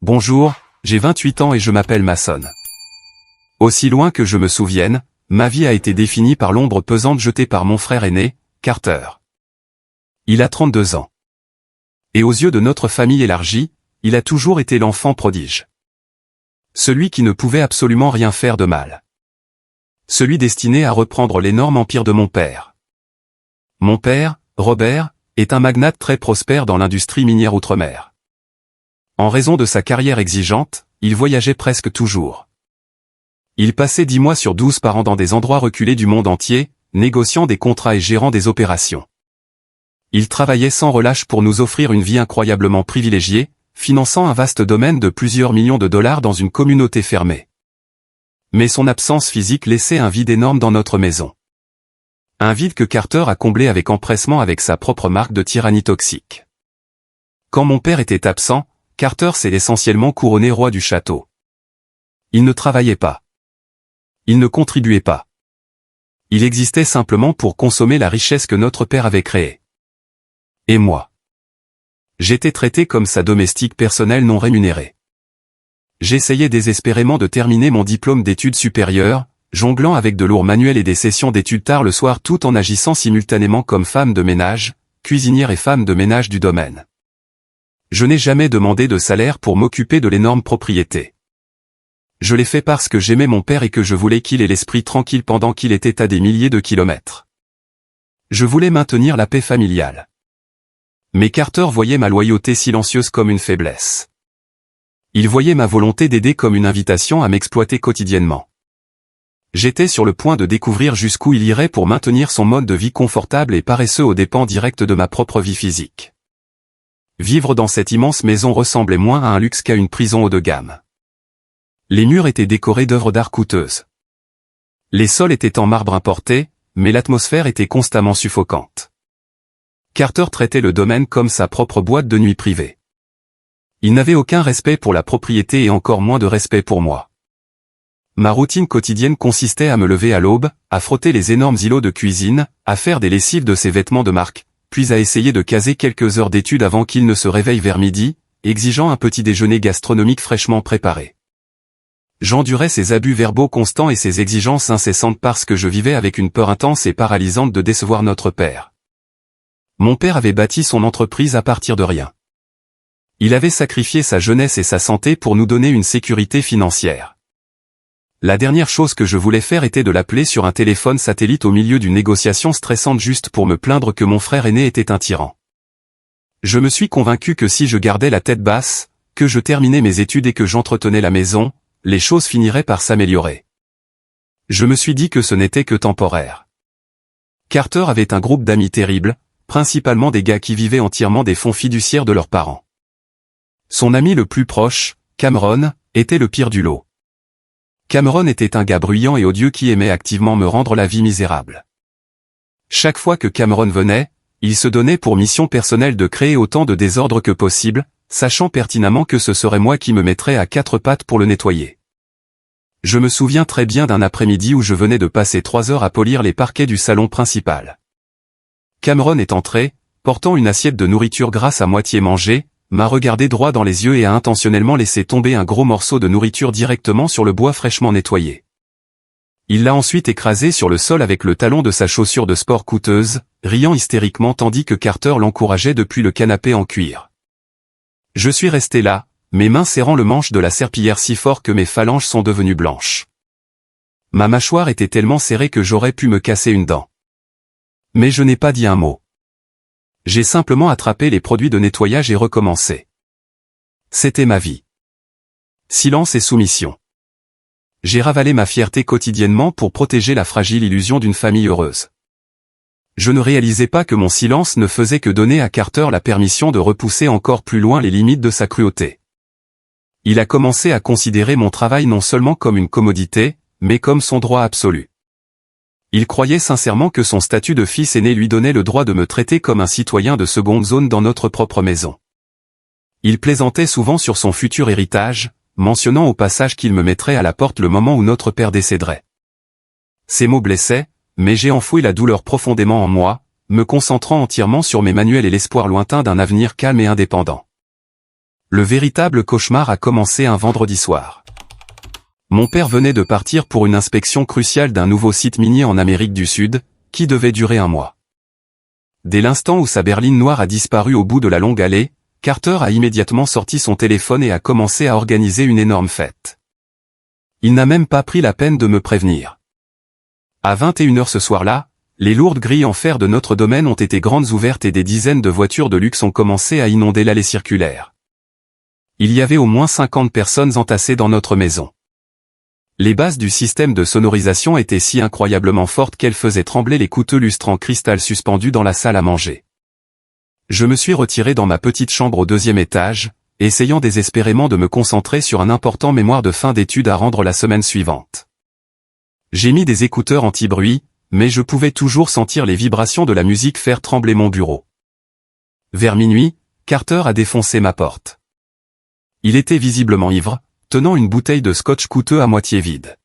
Bonjour, j'ai 28 ans et je m'appelle Mason. Aussi loin que je me souvienne, ma vie a été définie par l'ombre pesante jetée par mon frère aîné, Carter. Il a 32 ans. Et aux yeux de notre famille élargie, il a toujours été l'enfant prodige. Celui qui ne pouvait absolument rien faire de mal. Celui destiné à reprendre l'énorme empire de mon père. Mon père, Robert, est un magnate très prospère dans l'industrie minière outre-mer. En raison de sa carrière exigeante, il voyageait presque toujours. Il passait 10 mois sur 12 par an dans des endroits reculés du monde entier, négociant des contrats et gérant des opérations. Il travaillait sans relâche pour nous offrir une vie incroyablement privilégiée, finançant un vaste domaine de plusieurs millions de dollars dans une communauté fermée. Mais son absence physique laissait un vide énorme dans notre maison. Un vide que Carter a comblé avec empressement avec sa propre marque de tyrannie toxique. Quand mon père était absent, Carter s'est essentiellement couronné roi du château. Il ne travaillait pas. Il ne contribuait pas. Il existait simplement pour consommer la richesse que notre père avait créée. Et moi. J'étais traité comme sa domestique personnelle non rémunérée. J'essayais désespérément de terminer mon diplôme d'études supérieures, jonglant avec de lourds manuels et des sessions d'études tard le soir tout en agissant simultanément comme femme de ménage, cuisinière et femme de ménage du domaine. Je n'ai jamais demandé de salaire pour m'occuper de l'énorme propriété. Je l'ai fait parce que j'aimais mon père et que je voulais qu'il ait l'esprit tranquille pendant qu'il était à des milliers de kilomètres. Je voulais maintenir la paix familiale. Mais Carter voyait ma loyauté silencieuse comme une faiblesse. Il voyait ma volonté d'aider comme une invitation à m'exploiter quotidiennement. J'étais sur le point de découvrir jusqu'où il irait pour maintenir son mode de vie confortable et paresseux aux dépens directs de ma propre vie physique. Vivre dans cette immense maison ressemblait moins à un luxe qu'à une prison haut de gamme. Les murs étaient décorés d'œuvres d'art coûteuses. Les sols étaient en marbre importé, mais l'atmosphère était constamment suffocante. Carter traitait le domaine comme sa propre boîte de nuit privée. Il n'avait aucun respect pour la propriété et encore moins de respect pour moi. Ma routine quotidienne consistait à me lever à l'aube, à frotter les énormes îlots de cuisine, à faire des lessives de ses vêtements de marque, puis à essayer de caser quelques heures d'études avant qu'il ne se réveille vers midi, exigeant un petit déjeuner gastronomique fraîchement préparé. J'endurais ses abus verbaux constants et ses exigences incessantes parce que je vivais avec une peur intense et paralysante de décevoir notre père. Mon père avait bâti son entreprise à partir de rien. Il avait sacrifié sa jeunesse et sa santé pour nous donner une sécurité financière. La dernière chose que je voulais faire était de l'appeler sur un téléphone satellite au milieu d'une négociation stressante juste pour me plaindre que mon frère aîné était un tyran. Je me suis convaincu que si je gardais la tête basse, que je terminais mes études et que j'entretenais la maison, les choses finiraient par s'améliorer. Je me suis dit que ce n'était que temporaire. Carter avait un groupe d'amis terribles, principalement des gars qui vivaient entièrement des fonds fiduciaires de leurs parents. Son ami le plus proche, Cameron, était le pire du lot. Cameron était un gars bruyant et odieux qui aimait activement me rendre la vie misérable. Chaque fois que Cameron venait, il se donnait pour mission personnelle de créer autant de désordre que possible, sachant pertinemment que ce serait moi qui me mettrais à quatre pattes pour le nettoyer. Je me souviens très bien d'un après-midi où je venais de passer 3 heures à polir les parquets du salon principal. Cameron est entré, portant une assiette de nourriture grasse à moitié mangée, m'a regardé droit dans les yeux et a intentionnellement laissé tomber un gros morceau de nourriture directement sur le bois fraîchement nettoyé. Il l'a ensuite écrasé sur le sol avec le talon de sa chaussure de sport coûteuse, riant hystériquement tandis que Carter l'encourageait depuis le canapé en cuir. Je suis resté là, mes mains serrant le manche de la serpillière si fort que mes phalanges sont devenues blanches. Ma mâchoire était tellement serrée que j'aurais pu me casser une dent. Mais je n'ai pas dit un mot. J'ai simplement attrapé les produits de nettoyage et recommencé. C'était ma vie. Silence et soumission. J'ai ravalé ma fierté quotidiennement pour protéger la fragile illusion d'une famille heureuse. Je ne réalisais pas que mon silence ne faisait que donner à Carter la permission de repousser encore plus loin les limites de sa cruauté. Il a commencé à considérer mon travail non seulement comme une commodité, mais comme son droit absolu. Il croyait sincèrement que son statut de fils aîné lui donnait le droit de me traiter comme un citoyen de seconde zone dans notre propre maison. Il plaisantait souvent sur son futur héritage, mentionnant au passage qu'il me mettrait à la porte le moment où notre père décéderait. Ces mots blessaient, mais j'ai enfoui la douleur profondément en moi, me concentrant entièrement sur mes manuels et l'espoir lointain d'un avenir calme et indépendant. Le véritable cauchemar a commencé un vendredi soir. Mon père venait de partir pour une inspection cruciale d'un nouveau site minier en Amérique du Sud, qui devait durer 1 mois. Dès l'instant où sa berline noire a disparu au bout de la longue allée, Carter a immédiatement sorti son téléphone et a commencé à organiser une énorme fête. Il n'a même pas pris la peine de me prévenir. À 21h ce soir-là, les lourdes grilles en fer de notre domaine ont été grandes ouvertes et des dizaines de voitures de luxe ont commencé à inonder l'allée circulaire. Il y avait au moins 50 personnes entassées dans notre maison. Les bases du système de sonorisation étaient si incroyablement fortes qu'elles faisaient trembler les coûteux lustres en cristal suspendus dans la salle à manger. Je me suis retiré dans ma petite chambre au 2e étage, essayant désespérément de me concentrer sur un important mémoire de fin d'études à rendre la semaine suivante. J'ai mis des écouteurs anti-bruit, mais je pouvais toujours sentir les vibrations de la musique faire trembler mon bureau. Vers minuit, Carter a défoncé ma porte. Il était visiblement ivre, tenant une bouteille de scotch coûteux à moitié vide.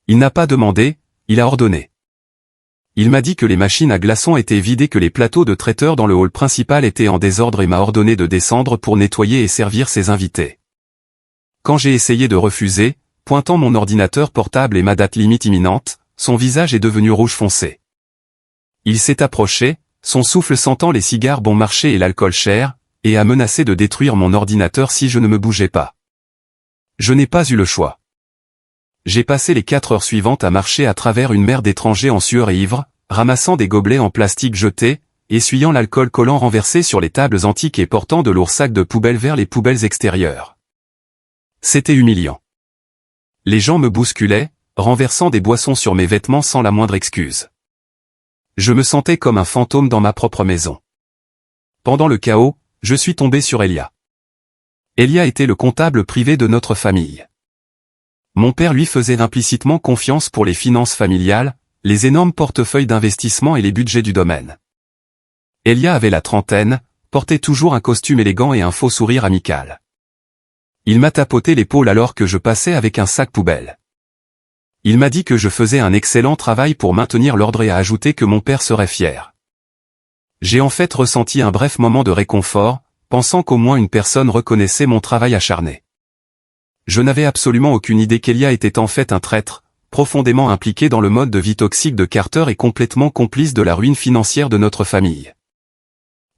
Il n'a pas demandé, il a ordonné. Il m'a dit que les machines à glaçons étaient vidées, que les plateaux de traiteurs dans le hall principal étaient en désordre et m'a ordonné de descendre pour nettoyer et servir ses invités. Quand j'ai essayé de refuser, pointant mon ordinateur portable et ma date limite imminente, son visage est devenu rouge foncé. Il s'est approché, son souffle sentant les cigares bon marché et l'alcool cher, et a menacé de détruire mon ordinateur si je ne me bougeais pas. Je n'ai pas eu le choix. J'ai passé les 4 heures suivantes à marcher à travers une mer d'étrangers en sueur et ivres, ramassant des gobelets en plastique jetés, essuyant l'alcool collant renversé sur les tables antiques et portant de lourds sacs de poubelles vers les poubelles extérieures. C'était humiliant. Les gens me bousculaient, renversant des boissons sur mes vêtements sans la moindre excuse. Je me sentais comme un fantôme dans ma propre maison. Pendant le chaos, je suis tombé sur Elia. Elia était le comptable privé de notre famille. Mon père lui faisait implicitement confiance pour les finances familiales, les énormes portefeuilles d'investissement et les budgets du domaine. Elia avait la trentaine, portait toujours un costume élégant et un faux sourire amical. Il m'a tapoté l'épaule alors que je passais avec un sac poubelle. Il m'a dit que je faisais un excellent travail pour maintenir l'ordre et a ajouté que mon père serait fier. J'ai en fait ressenti un bref moment de réconfort, pensant qu'au moins une personne reconnaissait mon travail acharné. Je n'avais absolument aucune idée qu'Elia était en fait un traître, profondément impliqué dans le mode de vie toxique de Carter et complètement complice de la ruine financière de notre famille.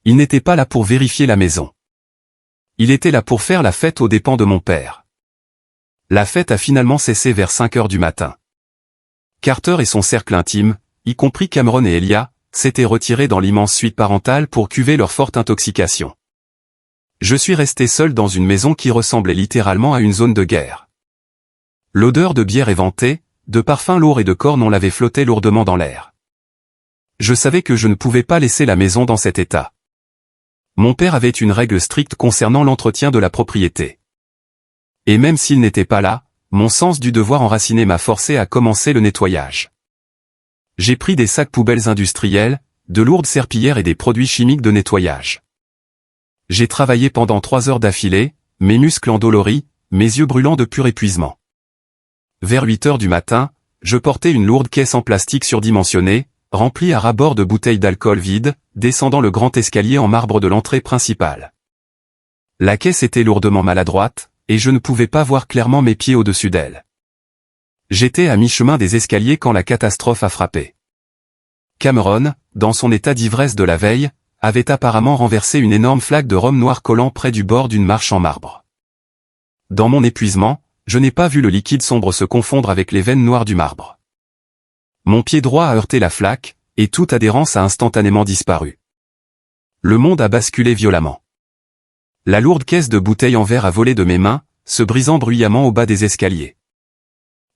Il n'était pas là pour vérifier la maison. Il était là pour faire la fête aux dépens de mon père. La fête a finalement cessé vers 5 heures du matin. Carter et son cercle intime, y compris Cameron et Elia, s'étaient retirés dans l'immense suite parentale pour cuver leur forte intoxication. Je suis resté seul dans une maison qui ressemblait littéralement à une zone de guerre. L'odeur de bière éventée, de parfums lourds et de cornes l'avait flotté lourdement dans l'air. Je savais que je ne pouvais pas laisser la maison dans cet état. Mon père avait une règle stricte concernant l'entretien de la propriété. Et même s'il n'était pas là, mon sens du devoir enraciné m'a forcé à commencer le nettoyage. J'ai pris des sacs poubelles industriels, de lourdes serpillières et des produits chimiques de nettoyage. J'ai travaillé pendant 3 heures d'affilée, mes muscles endoloris, mes yeux brûlants de pur épuisement. Vers 8 heures du matin, je portais une lourde caisse en plastique surdimensionnée, remplie à ras-bord de bouteilles d'alcool vides, descendant le grand escalier en marbre de l'entrée principale. La caisse était lourdement maladroite, et je ne pouvais pas voir clairement mes pieds au-dessus d'elle. J'étais à mi-chemin des escaliers quand la catastrophe a frappé. Cameron, dans son état d'ivresse de la veille, avait apparemment renversé une énorme flaque de rhum noir collant près du bord d'une marche en marbre. Dans mon épuisement, je n'ai pas vu le liquide sombre se confondre avec les veines noires du marbre. Mon pied droit a heurté la flaque, et toute adhérence a instantanément disparu. Le monde a basculé violemment. La lourde caisse de bouteilles en verre a volé de mes mains, se brisant bruyamment au bas des escaliers.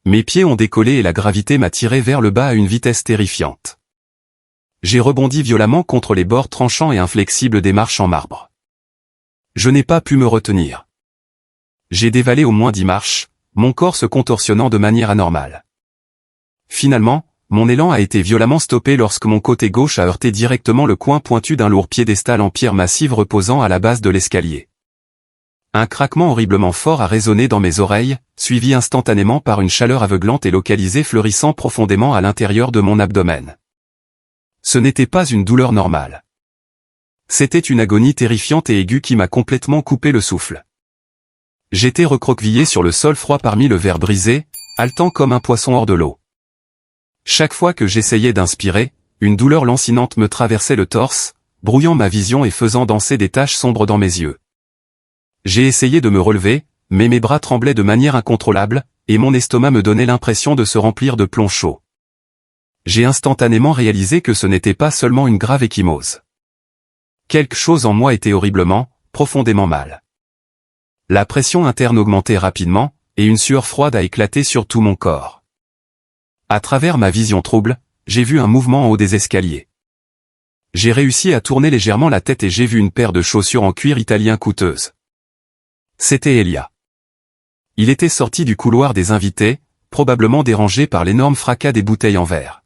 Mes pieds ont décollé et la gravité m'a tiré vers le bas à une vitesse terrifiante. J'ai rebondi violemment contre les bords tranchants et inflexibles des marches en marbre. Je n'ai pas pu me retenir. J'ai dévalé au moins 10 marches, mon corps se contorsionnant de manière anormale. Finalement, mon élan a été violemment stoppé lorsque mon côté gauche a heurté directement le coin pointu d'un lourd piédestal en pierre massive reposant à la base de l'escalier. Un craquement horriblement fort a résonné dans mes oreilles, suivi instantanément par une chaleur aveuglante et localisée fleurissant profondément à l'intérieur de mon abdomen. Ce n'était pas une douleur normale. C'était une agonie terrifiante et aiguë qui m'a complètement coupé le souffle. J'étais recroquevillé sur le sol froid parmi le verre brisé, haletant comme un poisson hors de l'eau. Chaque fois que j'essayais d'inspirer, une douleur lancinante me traversait le torse, brouillant ma vision et faisant danser des taches sombres dans mes yeux. J'ai essayé de me relever, mais mes bras tremblaient de manière incontrôlable, et mon estomac me donnait l'impression de se remplir de plomb chaud. J'ai instantanément réalisé que ce n'était pas seulement une grave ecchymose. Quelque chose en moi était horriblement, profondément mal. La pression interne augmentait rapidement, et une sueur froide a éclaté sur tout mon corps. À travers ma vision trouble, j'ai vu un mouvement en haut des escaliers. J'ai réussi à tourner légèrement la tête et j'ai vu une paire de chaussures en cuir italien coûteuse. C'était Elia. Il était sorti du couloir des invités, probablement dérangé par l'énorme fracas des bouteilles en verre.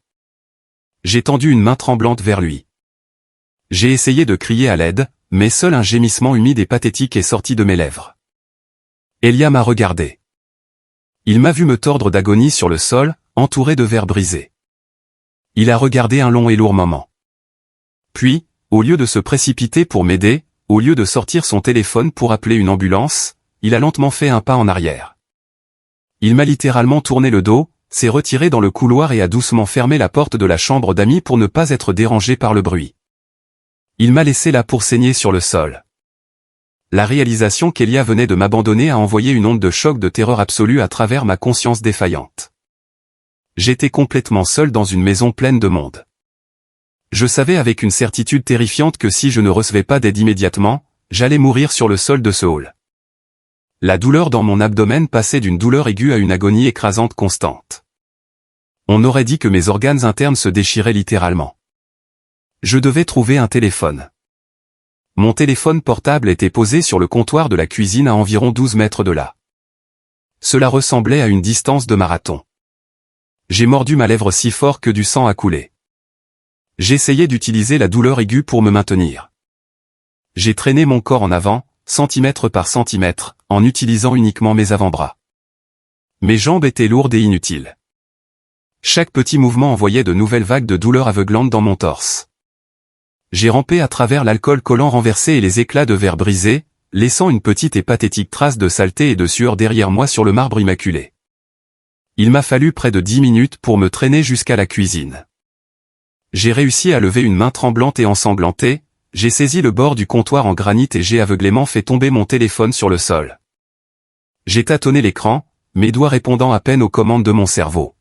J'ai tendu une main tremblante vers lui. J'ai essayé de crier à l'aide, mais seul un gémissement humide et pathétique est sorti de mes lèvres. Elia m'a regardé. Il m'a vu me tordre d'agonie sur le sol, entouré de verres brisés. Il a regardé un long et lourd moment. Puis, au lieu de se précipiter pour m'aider, au lieu de sortir son téléphone pour appeler une ambulance, il a lentement fait un pas en arrière. Il m'a littéralement tourné le dos, s'est retiré dans le couloir et a doucement fermé la porte de la chambre d'amis pour ne pas être dérangé par le bruit. Il m'a laissé là pour saigner sur le sol. La réalisation qu'Elia venait de m'abandonner a envoyé une onde de choc de terreur absolue à travers ma conscience défaillante. J'étais complètement seul dans une maison pleine de monde. Je savais avec une certitude terrifiante que si je ne recevais pas d'aide immédiatement, j'allais mourir sur le sol de ce hall. La douleur dans mon abdomen passait d'une douleur aiguë à une agonie écrasante constante. On aurait dit que mes organes internes se déchiraient littéralement. Je devais trouver un téléphone. Mon téléphone portable était posé sur le comptoir de la cuisine à environ 12 mètres de là. Cela ressemblait à une distance de marathon. J'ai mordu ma lèvre si fort que du sang a coulé. J'essayais d'utiliser la douleur aiguë pour me maintenir. J'ai traîné mon corps en avant, centimètre par centimètre, en utilisant uniquement mes avant-bras. Mes jambes étaient lourdes et inutiles. Chaque petit mouvement envoyait de nouvelles vagues de douleur aveuglante dans mon torse. J'ai rampé à travers l'alcool collant renversé et les éclats de verre brisés, laissant une petite et pathétique trace de saleté et de sueur derrière moi sur le marbre immaculé. Il m'a fallu près de 10 minutes pour me traîner jusqu'à la cuisine. J'ai réussi à lever une main tremblante et ensanglantée, j'ai saisi le bord du comptoir en granit et j'ai aveuglément fait tomber mon téléphone sur le sol. J'ai tâtonné l'écran, mes doigts répondant à peine aux commandes de mon cerveau.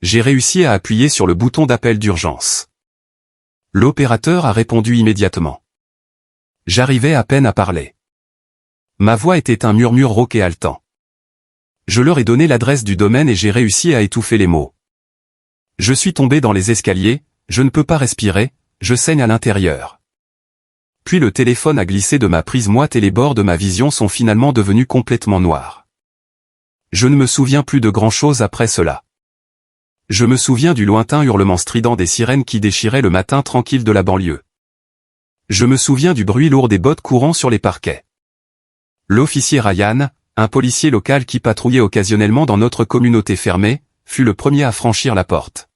J'ai réussi à appuyer sur le bouton d'appel d'urgence. L'opérateur a répondu immédiatement. J'arrivais à peine à parler. Ma voix était un murmure rauque et haletant. Je leur ai donné l'adresse du domaine et j'ai réussi à étouffer les mots. Je suis tombé dans les escaliers, je ne peux pas respirer, je saigne à l'intérieur. Puis le téléphone a glissé de ma prise moite et les bords de ma vision sont finalement devenus complètement noirs. Je ne me souviens plus de grand-chose après cela. Je me souviens du lointain hurlement strident des sirènes qui déchiraient le matin tranquille de la banlieue. Je me souviens du bruit lourd des bottes courant sur les parquets. L'officier Ryan, un policier local qui patrouillait occasionnellement dans notre communauté fermée, fut le premier à franchir la porte.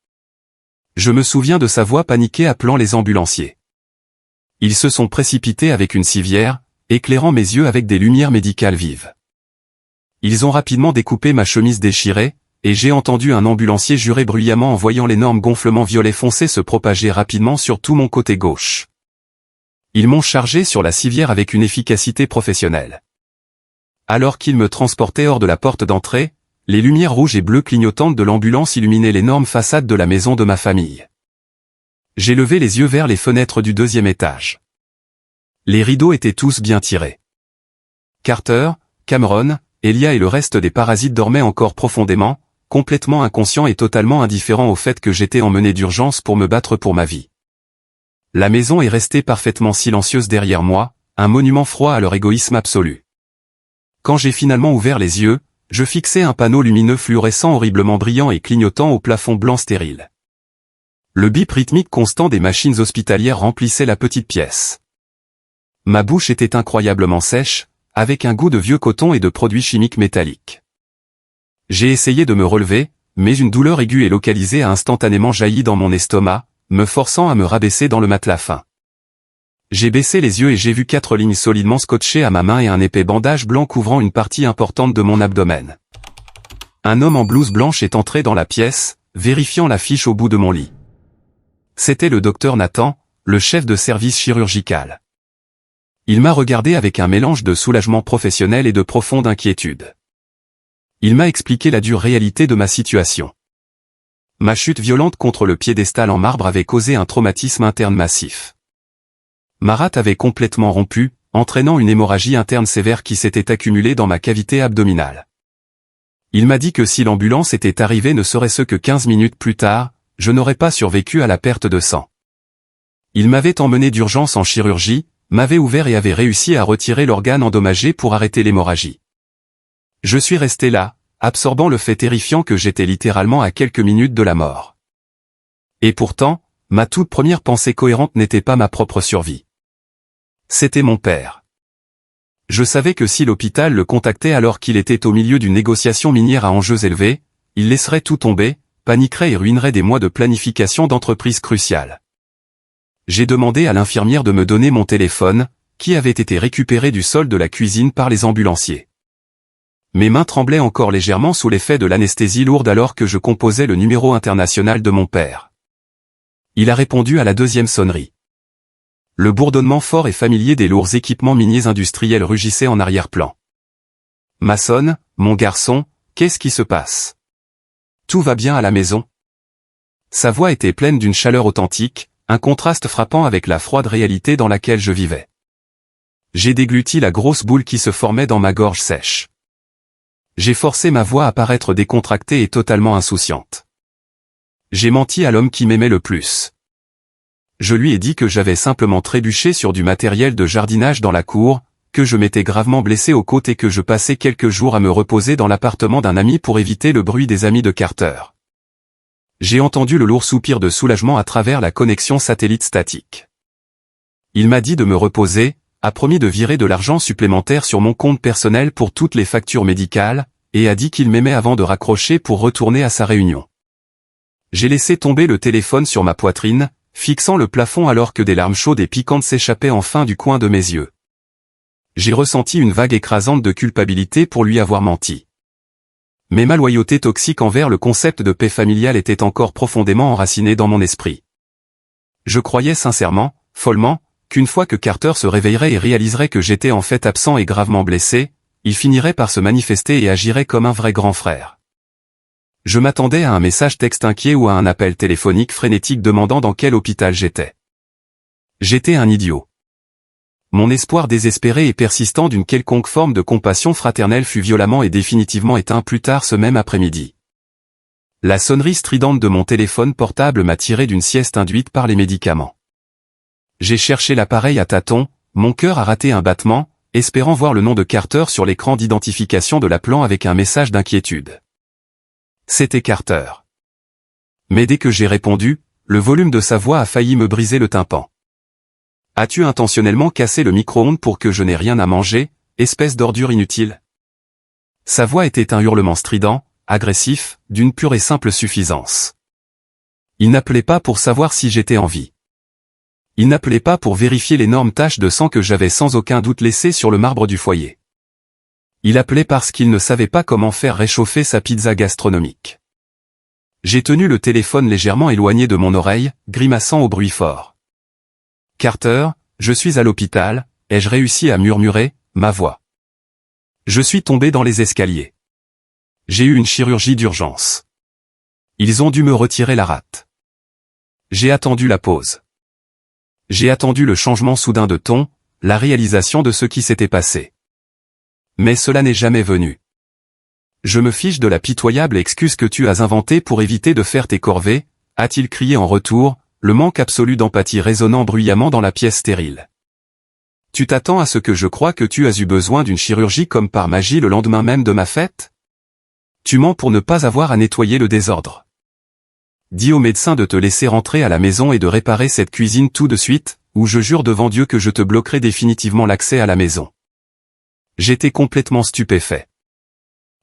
Je me souviens de sa voix paniquée appelant les ambulanciers. Ils se sont précipités avec une civière, éclairant mes yeux avec des lumières médicales vives. Ils ont rapidement découpé ma chemise déchirée, et j'ai entendu un ambulancier jurer bruyamment en voyant l'énorme gonflement violet foncé se propager rapidement sur tout mon côté gauche. Ils m'ont chargé sur la civière avec une efficacité professionnelle. Alors qu'ils me transportaient hors de la porte d'entrée, les lumières rouges et bleues clignotantes de l'ambulance illuminaient l'énorme façade de la maison de ma famille. J'ai levé les yeux vers les fenêtres du 2e étage. Les rideaux étaient tous bien tirés. Carter, Cameron, Elia et le reste des parasites dormaient encore profondément, complètement inconscients et totalement indifférents au fait que j'étais emmené d'urgence pour me battre pour ma vie. La maison est restée parfaitement silencieuse derrière moi, un monument froid à leur égoïsme absolu. Quand j'ai finalement ouvert les yeux, je fixais un panneau lumineux fluorescent horriblement brillant et clignotant au plafond blanc stérile. Le bip rythmique constant des machines hospitalières remplissait la petite pièce. Ma bouche était incroyablement sèche, avec un goût de vieux coton et de produits chimiques métalliques. J'ai essayé de me relever, mais une douleur aiguë et localisée a instantanément jailli dans mon estomac, me forçant à me rabaisser dans le matelas fin. J'ai baissé les yeux et j'ai vu 4 lignes solidement scotchées à ma main et un épais bandage blanc couvrant une partie importante de mon abdomen. Un homme en blouse blanche est entré dans la pièce, vérifiant la fiche au bout de mon lit. C'était le docteur Nathan, le chef de service chirurgical. Il m'a regardé avec un mélange de soulagement professionnel et de profonde inquiétude. Il m'a expliqué la dure réalité de ma situation. Ma chute violente contre le piédestal en marbre avait causé un traumatisme interne massif. Ma rate avait complètement rompu, entraînant une hémorragie interne sévère qui s'était accumulée dans ma cavité abdominale. Il m'a dit que si l'ambulance était arrivée ne serait-ce que 15 minutes plus tard, je n'aurais pas survécu à la perte de sang. Il m'avait emmené d'urgence en chirurgie, m'avait ouvert et avait réussi à retirer l'organe endommagé pour arrêter l'hémorragie. Je suis resté là, absorbant le fait terrifiant que j'étais littéralement à quelques minutes de la mort. Et pourtant, ma toute première pensée cohérente n'était pas ma propre survie. C'était mon père. Je savais que si l'hôpital le contactait alors qu'il était au milieu d'une négociation minière à enjeux élevés, il laisserait tout tomber, paniquerait et ruinerait des mois de planification d'entreprise cruciale. J'ai demandé à l'infirmière de me donner mon téléphone, qui avait été récupéré du sol de la cuisine par les ambulanciers. Mes mains tremblaient encore légèrement sous l'effet de l'anesthésie lourde alors que je composais le numéro international de mon père. Il a répondu à la deuxième sonnerie. Le bourdonnement fort et familier des lourds équipements miniers industriels rugissait en arrière-plan. « Mason, mon garçon, qu'est-ce qui se passe ? Tout va bien à la maison ?» Sa voix était pleine d'une chaleur authentique, un contraste frappant avec la froide réalité dans laquelle je vivais. J'ai dégluti la grosse boule qui se formait dans ma gorge sèche. J'ai forcé ma voix à paraître décontractée et totalement insouciante. J'ai menti à l'homme qui m'aimait le plus. Je lui ai dit que j'avais simplement trébuché sur du matériel de jardinage dans la cour, que je m'étais gravement blessé aux côtes et que je passais quelques jours à me reposer dans l'appartement d'un ami pour éviter le bruit des amis de Carter. J'ai entendu le lourd soupir de soulagement à travers la connexion satellite statique. Il m'a dit de me reposer, a promis de virer de l'argent supplémentaire sur mon compte personnel pour toutes les factures médicales, et a dit qu'il m'aimait avant de raccrocher pour retourner à sa réunion. J'ai laissé tomber le téléphone sur ma poitrine, fixant le plafond alors que des larmes chaudes et piquantes s'échappaient enfin du coin de mes yeux. J'ai ressenti une vague écrasante de culpabilité pour lui avoir menti. Mais ma loyauté toxique envers le concept de paix familiale était encore profondément enracinée dans mon esprit. Je croyais sincèrement, follement, qu'une fois que Carter se réveillerait et réaliserait que j'étais en fait absent et gravement blessé, il finirait par se manifester et agirait comme un vrai grand frère. Je m'attendais à un message texte inquiet ou à un appel téléphonique frénétique demandant dans quel hôpital j'étais. J'étais un idiot. Mon espoir désespéré et persistant d'une quelconque forme de compassion fraternelle fut violemment et définitivement éteint plus tard ce même après-midi. La sonnerie stridente de mon téléphone portable m'a tiré d'une sieste induite par les médicaments. J'ai cherché l'appareil à tâtons, mon cœur a raté un battement, espérant voir le nom de Carter sur l'écran d'identification de l'appelant avec un message d'inquiétude. C'était Carter. Mais dès que j'ai répondu, le volume de sa voix a failli me briser le tympan. « As-tu intentionnellement cassé le micro-ondes pour que je n'ai rien à manger, espèce d'ordure inutile ?» Sa voix était un hurlement strident, agressif, d'une pure et simple suffisance. Il n'appelait pas pour savoir si j'étais en vie. Il n'appelait pas pour vérifier l'énorme tache de sang que j'avais sans aucun doute laissée sur le marbre du foyer. Il appelait parce qu'il ne savait pas comment faire réchauffer sa pizza gastronomique. J'ai tenu le téléphone légèrement éloigné de mon oreille, grimaçant au bruit fort. « Carter, je suis à l'hôpital », ai-je réussi à murmurer, ma voix. Je suis tombé dans les escaliers. J'ai eu une chirurgie d'urgence. Ils ont dû me retirer la rate. J'ai attendu la pause. J'ai attendu le changement soudain de ton, la réalisation de ce qui s'était passé. Mais cela n'est jamais venu. Je me fiche de la pitoyable excuse que tu as inventée pour éviter de faire tes corvées, a-t-il crié en retour, le manque absolu d'empathie résonnant bruyamment dans la pièce stérile. Tu t'attends à ce que je croie que tu as eu besoin d'une chirurgie comme par magie le lendemain même de ma fête ? Tu mens pour ne pas avoir à nettoyer le désordre. Dis au médecin de te laisser rentrer à la maison et de réparer cette cuisine tout de suite, ou je jure devant Dieu que je te bloquerai définitivement l'accès à la maison. J'étais complètement stupéfait.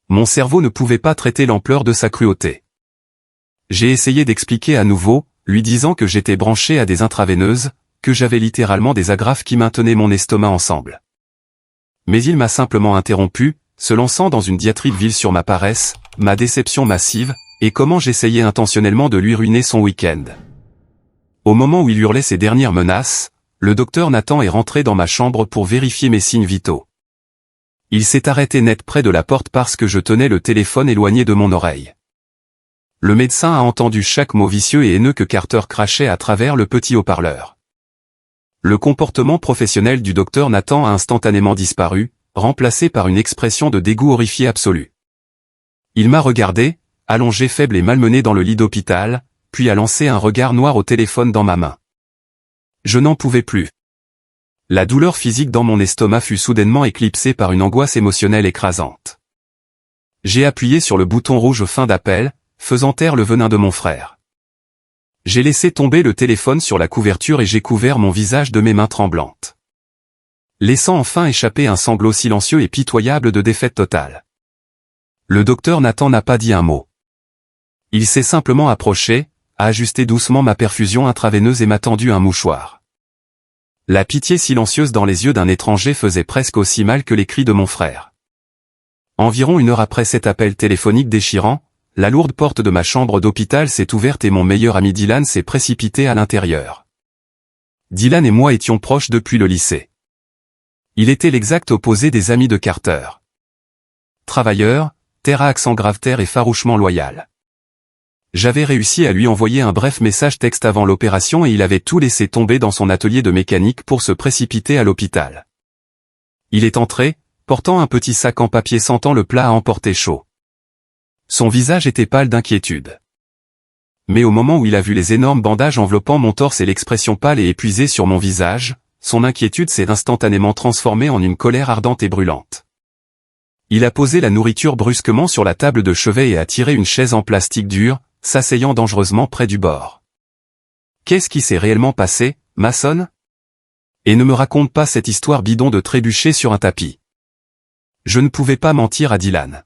Mon cerveau ne pouvait pas traiter l'ampleur de sa cruauté. J'ai essayé d'expliquer à nouveau, lui disant que j'étais branché à des intraveineuses, que j'avais littéralement des agrafes qui maintenaient mon estomac ensemble. Mais il m'a simplement interrompu, se lançant dans une diatribe vile sur ma paresse, ma déception massive, et comment j'essayais intentionnellement de lui ruiner son week-end. Au moment où il hurlait ses dernières menaces, le docteur Nathan est rentré dans ma chambre pour vérifier mes signes vitaux. Il s'est arrêté net près de la porte parce que je tenais le téléphone éloigné de mon oreille. Le médecin a entendu chaque mot vicieux et haineux que Carter crachait à travers le petit haut-parleur. Le comportement professionnel du docteur Nathan a instantanément disparu, remplacé par une expression de dégoût horrifié absolu. Il m'a regardé, allongé faible et malmené dans le lit d'hôpital, puis a lancé un regard noir au téléphone dans ma main. Je n'en pouvais plus. La douleur physique dans mon estomac fut soudainement éclipsée par une angoisse émotionnelle écrasante. J'ai appuyé sur le bouton rouge fin d'appel, faisant taire le venin de mon frère. J'ai laissé tomber le téléphone sur la couverture et j'ai couvert mon visage de mes mains tremblantes, laissant enfin échapper un sanglot silencieux et pitoyable de défaite totale. Le docteur Nathan n'a pas dit un mot. Il s'est simplement approché, a ajusté doucement ma perfusion intraveineuse et m'a tendu un mouchoir. La pitié silencieuse dans les yeux d'un étranger faisait presque aussi mal que les cris de mon frère. Environ 1 heure après cet appel téléphonique déchirant, la lourde porte de ma chambre d'hôpital s'est ouverte et mon meilleur ami Dylan s'est précipité à l'intérieur. Dylan et moi étions proches depuis le lycée. Il était l'exact opposé des amis de Carter. Travailleur, terre à accent grave-terre et farouchement loyal. J'avais réussi à lui envoyer un bref message texte avant l'opération et il avait tout laissé tomber dans son atelier de mécanique pour se précipiter à l'hôpital. Il est entré, portant un petit sac en papier sentant le plat à emporter chaud. Son visage était pâle d'inquiétude. Mais au moment où il a vu les énormes bandages enveloppant mon torse et l'expression pâle et épuisée sur mon visage, son inquiétude s'est instantanément transformée en une colère ardente et brûlante. Il a posé la nourriture brusquement sur la table de chevet et a tiré une chaise en plastique dur, s'asseyant dangereusement près du bord. Qu'est-ce qui s'est réellement passé, Mason? Et ne me raconte pas cette histoire bidon de trébucher sur un tapis. Je ne pouvais pas mentir à Dylan.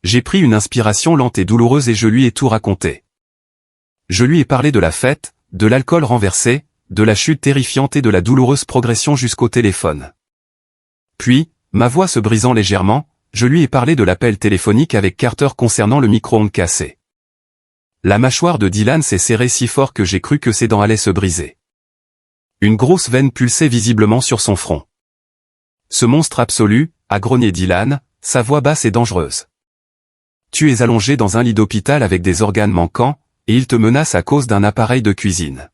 J'ai pris une inspiration lente et douloureuse et je lui ai tout raconté. Je lui ai parlé de la fête, de l'alcool renversé, de la chute terrifiante et de la douloureuse progression jusqu'au téléphone. Puis, ma voix se brisant légèrement, je lui ai parlé de l'appel téléphonique avec Carter concernant le micro-ondes cassé. La mâchoire de Dylan s'est serrée si fort que j'ai cru que ses dents allaient se briser. Une grosse veine pulsait visiblement sur son front. Ce monstre absolu, a grogné Dylan, sa voix basse et dangereuse. Tu es allongé dans un lit d'hôpital avec des organes manquants, et il te menace à cause d'un appareil de cuisine.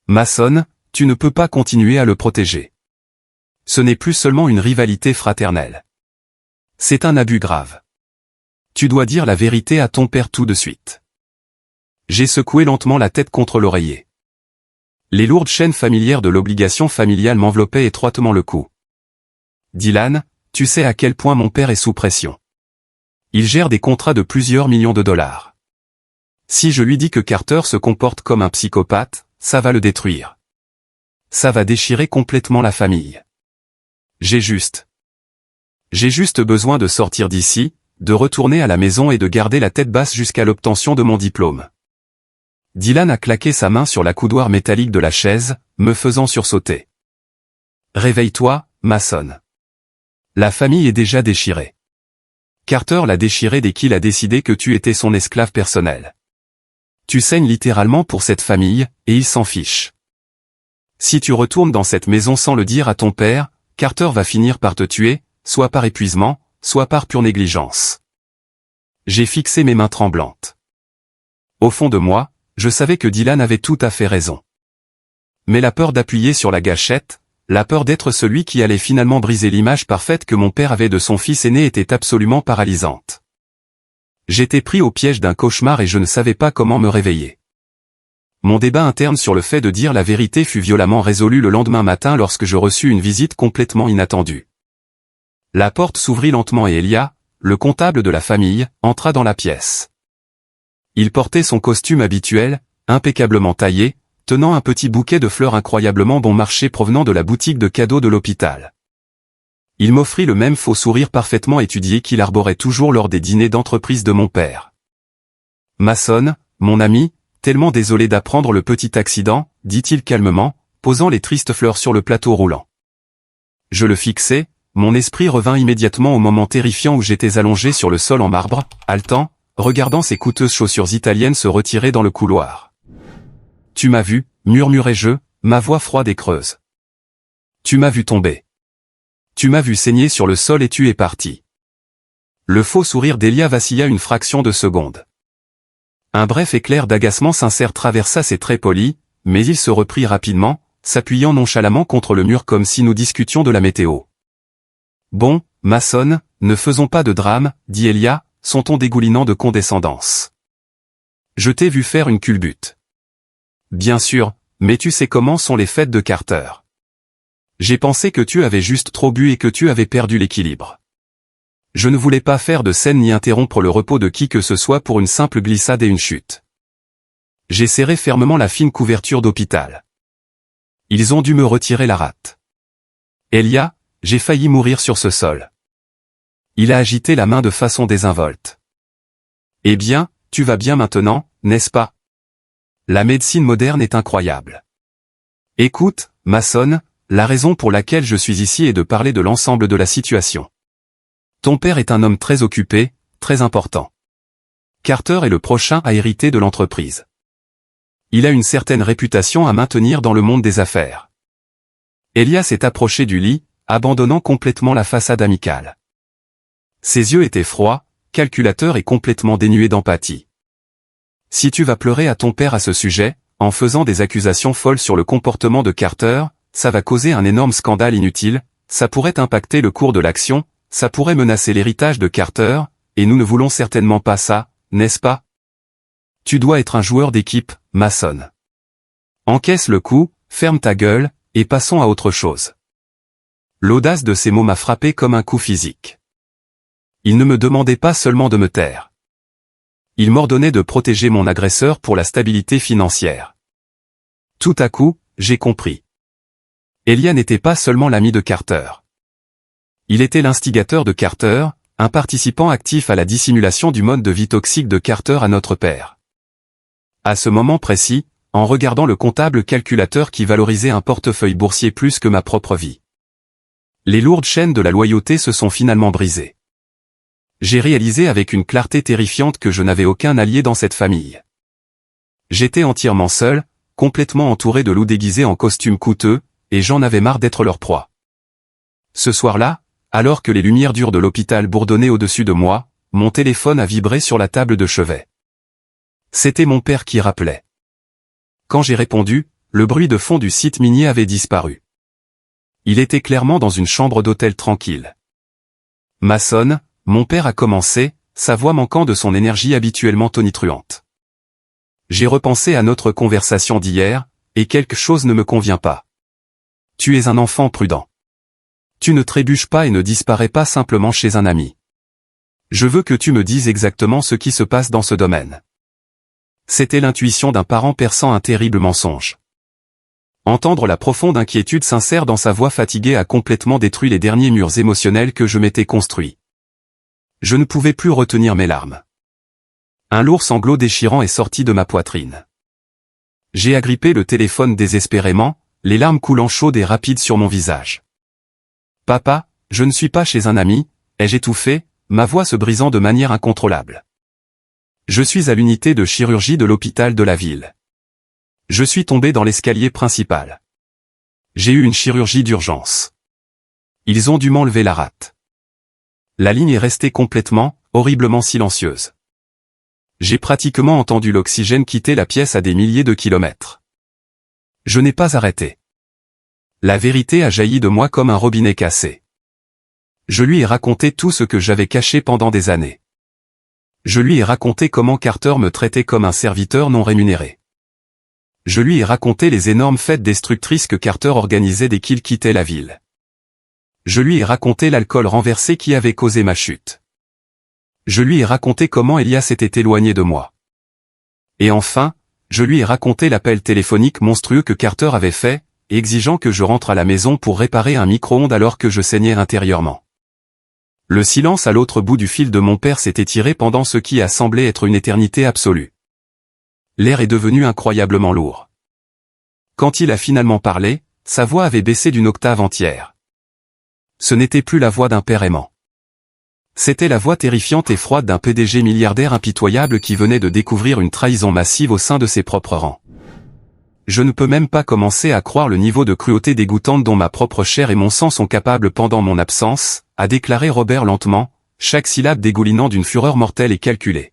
Mason, tu ne peux pas continuer à le protéger. Ce n'est plus seulement une rivalité fraternelle. C'est un abus grave. Tu dois dire la vérité à ton père tout de suite. J'ai secoué lentement la tête contre l'oreiller. Les lourdes chaînes familières de l'obligation familiale m'enveloppaient étroitement le cou. Dylan, tu sais à quel point mon père est sous pression. Il gère des contrats de plusieurs millions de dollars. Si je lui dis que Carter se comporte comme un psychopathe, ça va le détruire. Ça va déchirer complètement la famille. J'ai juste besoin de sortir d'ici, de retourner à la maison et de garder la tête basse jusqu'à l'obtention de mon diplôme. Dylan a claqué sa main sur la coudoir métallique de la chaise, me faisant sursauter. Réveille-toi, Mason. La famille est déjà déchirée. Carter l'a déchirée dès qu'il a décidé que tu étais son esclave personnel. Tu saignes littéralement pour cette famille, et il s'en fiche. Si tu retournes dans cette maison sans le dire à ton père, Carter va finir par te tuer, soit par épuisement, soit par pure négligence. J'ai fixé mes mains tremblantes. Au fond de moi, je savais que Dylan avait tout à fait raison. Mais la peur d'appuyer sur la gâchette, la peur d'être celui qui allait finalement briser l'image parfaite que mon père avait de son fils aîné était absolument paralysante. J'étais pris au piège d'un cauchemar et je ne savais pas comment me réveiller. Mon débat interne sur le fait de dire la vérité fut violemment résolu le lendemain matin lorsque je reçus une visite complètement inattendue. La porte s'ouvrit lentement et Elia, le comptable de la famille, entra dans la pièce. Il portait son costume habituel, impeccablement taillé, tenant un petit bouquet de fleurs incroyablement bon marché provenant de la boutique de cadeaux de l'hôpital. Il m'offrit le même faux sourire parfaitement étudié qu'il arborait toujours lors des dîners d'entreprise de mon père. Mason, mon ami, tellement désolé d'apprendre le petit accident, dit-il calmement, posant les tristes fleurs sur le plateau roulant. Je le fixais, mon esprit revint immédiatement au moment terrifiant où j'étais allongé sur le sol en marbre, haletant, regardant ces coûteuses chaussures italiennes se retirer dans le couloir. « Tu m'as vu, murmurai-je, ma voix froide et creuse. Tu m'as vu tomber. Tu m'as vu saigner sur le sol et tu es parti. » Le faux sourire d'Elia vacilla une fraction de seconde. Un bref éclair d'agacement sincère traversa ses traits polis, mais il se reprit rapidement, s'appuyant nonchalamment contre le mur comme si nous discutions de la météo. « Bon, Mason, ne faisons pas de drame, dit Elia, son ton dégoulinant de condescendance. Je t'ai vu faire une culbute. Bien sûr, mais tu sais comment sont les fêtes de Carter. J'ai pensé que tu avais juste trop bu et que tu avais perdu l'équilibre. Je ne voulais pas faire de scène ni interrompre le repos de qui que ce soit pour une simple glissade et une chute. J'ai serré fermement la fine couverture d'hôpital. Ils ont dû me retirer la rate. Elia, j'ai failli mourir sur ce sol. Il a agité la main de façon désinvolte. Eh bien, tu vas bien maintenant, n'est-ce pas? La médecine moderne est incroyable. Écoute, Mason, la raison pour laquelle je suis ici est de parler de l'ensemble de la situation. Ton père est un homme très occupé, très important. Carter est le prochain à hériter de l'entreprise. Il a une certaine réputation à maintenir dans le monde des affaires. Elia s'est approché du lit, abandonnant complètement la façade amicale. Ses yeux étaient froids, calculateurs et complètement dénués d'empathie. Si tu vas pleurer à ton père à ce sujet, en faisant des accusations folles sur le comportement de Carter, ça va causer un énorme scandale inutile, ça pourrait impacter le cours de l'action, ça pourrait menacer l'héritage de Carter, et nous ne voulons certainement pas ça, n'est-ce pas? Tu dois être un joueur d'équipe, Mason. Encaisse le coup, ferme ta gueule, et passons à autre chose. L'audace de ces mots m'a frappé comme un coup physique. Il ne me demandait pas seulement de me taire. Il m'ordonnait de protéger mon agresseur pour la stabilité financière. Tout à coup, j'ai compris. Elia n'était pas seulement l'ami de Carter. Il était l'instigateur de Carter, un participant actif à la dissimulation du mode de vie toxique de Carter à notre père. À ce moment précis, en regardant le comptable calculateur qui valorisait un portefeuille boursier plus que ma propre vie. Les lourdes chaînes de la loyauté se sont finalement brisées. J'ai réalisé avec une clarté terrifiante que je n'avais aucun allié dans cette famille. J'étais entièrement seul, complètement entouré de loups déguisés en costumes coûteux, et j'en avais marre d'être leur proie. Ce soir-là, alors que les lumières dures de l'hôpital bourdonnaient au-dessus de moi, mon téléphone a vibré sur la table de chevet. C'était mon père qui rappelait. Quand j'ai répondu, le bruit de fond du site minier avait disparu. Il était clairement dans une chambre d'hôtel tranquille. Mason, mon père a commencé, sa voix manquant de son énergie habituellement tonitruante. J'ai repensé à notre conversation d'hier, et quelque chose ne me convient pas. Tu es un enfant prudent. Tu ne trébuches pas et ne disparais pas simplement chez un ami. Je veux que tu me dises exactement ce qui se passe dans ce domaine. C'était l'intuition d'un parent perçant un terrible mensonge. Entendre la profonde inquiétude sincère dans sa voix fatiguée a complètement détruit les derniers murs émotionnels que je m'étais construits. Je ne pouvais plus retenir mes larmes. Un lourd sanglot déchirant est sorti de ma poitrine. J'ai agrippé le téléphone désespérément, les larmes coulant chaudes et rapides sur mon visage. « Papa, je ne suis pas chez un ami », ai-je étouffé, ma voix se brisant de manière incontrôlable. Je suis à l'unité de chirurgie de l'hôpital de la ville. Je suis tombé dans l'escalier principal. J'ai eu une chirurgie d'urgence. Ils ont dû m'enlever la rate. La ligne est restée complètement, horriblement silencieuse. J'ai pratiquement entendu l'oxygène quitter la pièce à des milliers de kilomètres. Je n'ai pas arrêté. La vérité a jailli de moi comme un robinet cassé. Je lui ai raconté tout ce que j'avais caché pendant des années. Je lui ai raconté comment Carter me traitait comme un serviteur non rémunéré. Je lui ai raconté les énormes fêtes destructrices que Carter organisait dès qu'il quittait la ville. Je lui ai raconté l'alcool renversé qui avait causé ma chute. Je lui ai raconté comment Elia s'était éloigné de moi. Et enfin, je lui ai raconté l'appel téléphonique monstrueux que Carter avait fait, exigeant que je rentre à la maison pour réparer un micro-ondes alors que je saignais intérieurement. Le silence à l'autre bout du fil de mon père s'est étiré pendant ce qui a semblé être une éternité absolue. L'air est devenu incroyablement lourd. Quand il a finalement parlé, sa voix avait baissé d'une octave entière. Ce n'était plus la voix d'un père aimant. C'était la voix terrifiante et froide d'un PDG milliardaire impitoyable qui venait de découvrir une trahison massive au sein de ses propres rangs. Je ne peux même pas commencer à croire le niveau de cruauté dégoûtante dont ma propre chair et mon sang sont capables pendant mon absence, a déclaré Robert lentement, chaque syllabe dégoulinant d'une fureur mortelle et calculée.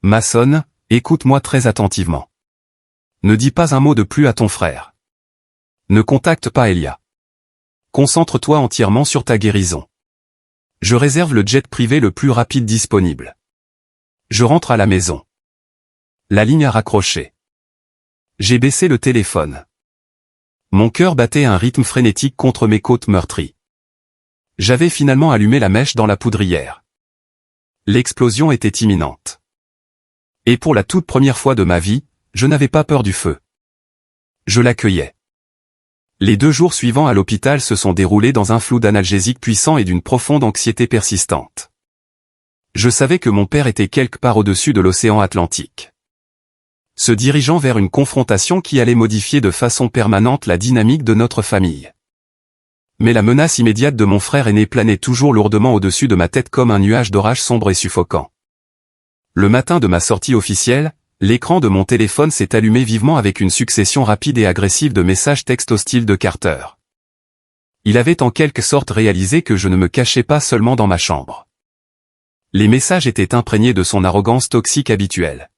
Mason, écoute-moi très attentivement. Ne dis pas un mot de plus à ton frère. Ne contacte pas Elia. Concentre-toi entièrement sur ta guérison. Je réserve le jet privé le plus rapide disponible. Je rentre à la maison. La ligne a raccroché. J'ai baissé le téléphone. Mon cœur battait à un rythme frénétique contre mes côtes meurtries. J'avais finalement allumé la mèche dans la poudrière. L'explosion était imminente. Et pour la toute première fois de ma vie, je n'avais pas peur du feu. Je l'accueillais. Les 2 jours suivants à l'hôpital se sont déroulés dans un flou d'analgésiques puissants et d'une profonde anxiété persistante. Je savais que mon père était quelque part au-dessus de l'océan Atlantique, se dirigeant vers une confrontation qui allait modifier de façon permanente la dynamique de notre famille. Mais la menace immédiate de mon frère aîné planait toujours lourdement au-dessus de ma tête comme un nuage d'orage sombre et suffocant. Le matin de ma sortie officielle, l'écran de mon téléphone s'est allumé vivement avec une succession rapide et agressive de messages textes hostiles de Carter. Il avait en quelque sorte réalisé que je ne me cachais pas seulement dans ma chambre. Les messages étaient imprégnés de son arrogance toxique habituelle.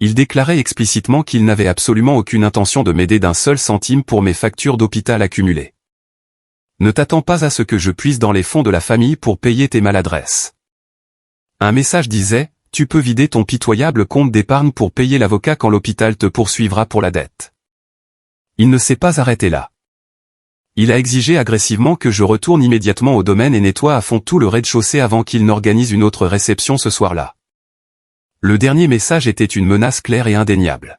Il déclarait explicitement qu'il n'avait absolument aucune intention de m'aider d'un seul centime pour mes factures d'hôpital accumulées. Ne t'attends pas à ce que je puisse dans les fonds de la famille pour payer tes maladresses. Un message disait, tu peux vider ton pitoyable compte d'épargne pour payer l'avocat quand l'hôpital te poursuivra pour la dette. Il ne s'est pas arrêté là. Il a exigé agressivement que je retourne immédiatement au domaine et nettoie à fond tout le rez-de-chaussée avant qu'il n'organise une autre réception ce soir-là. Le dernier message était une menace claire et indéniable.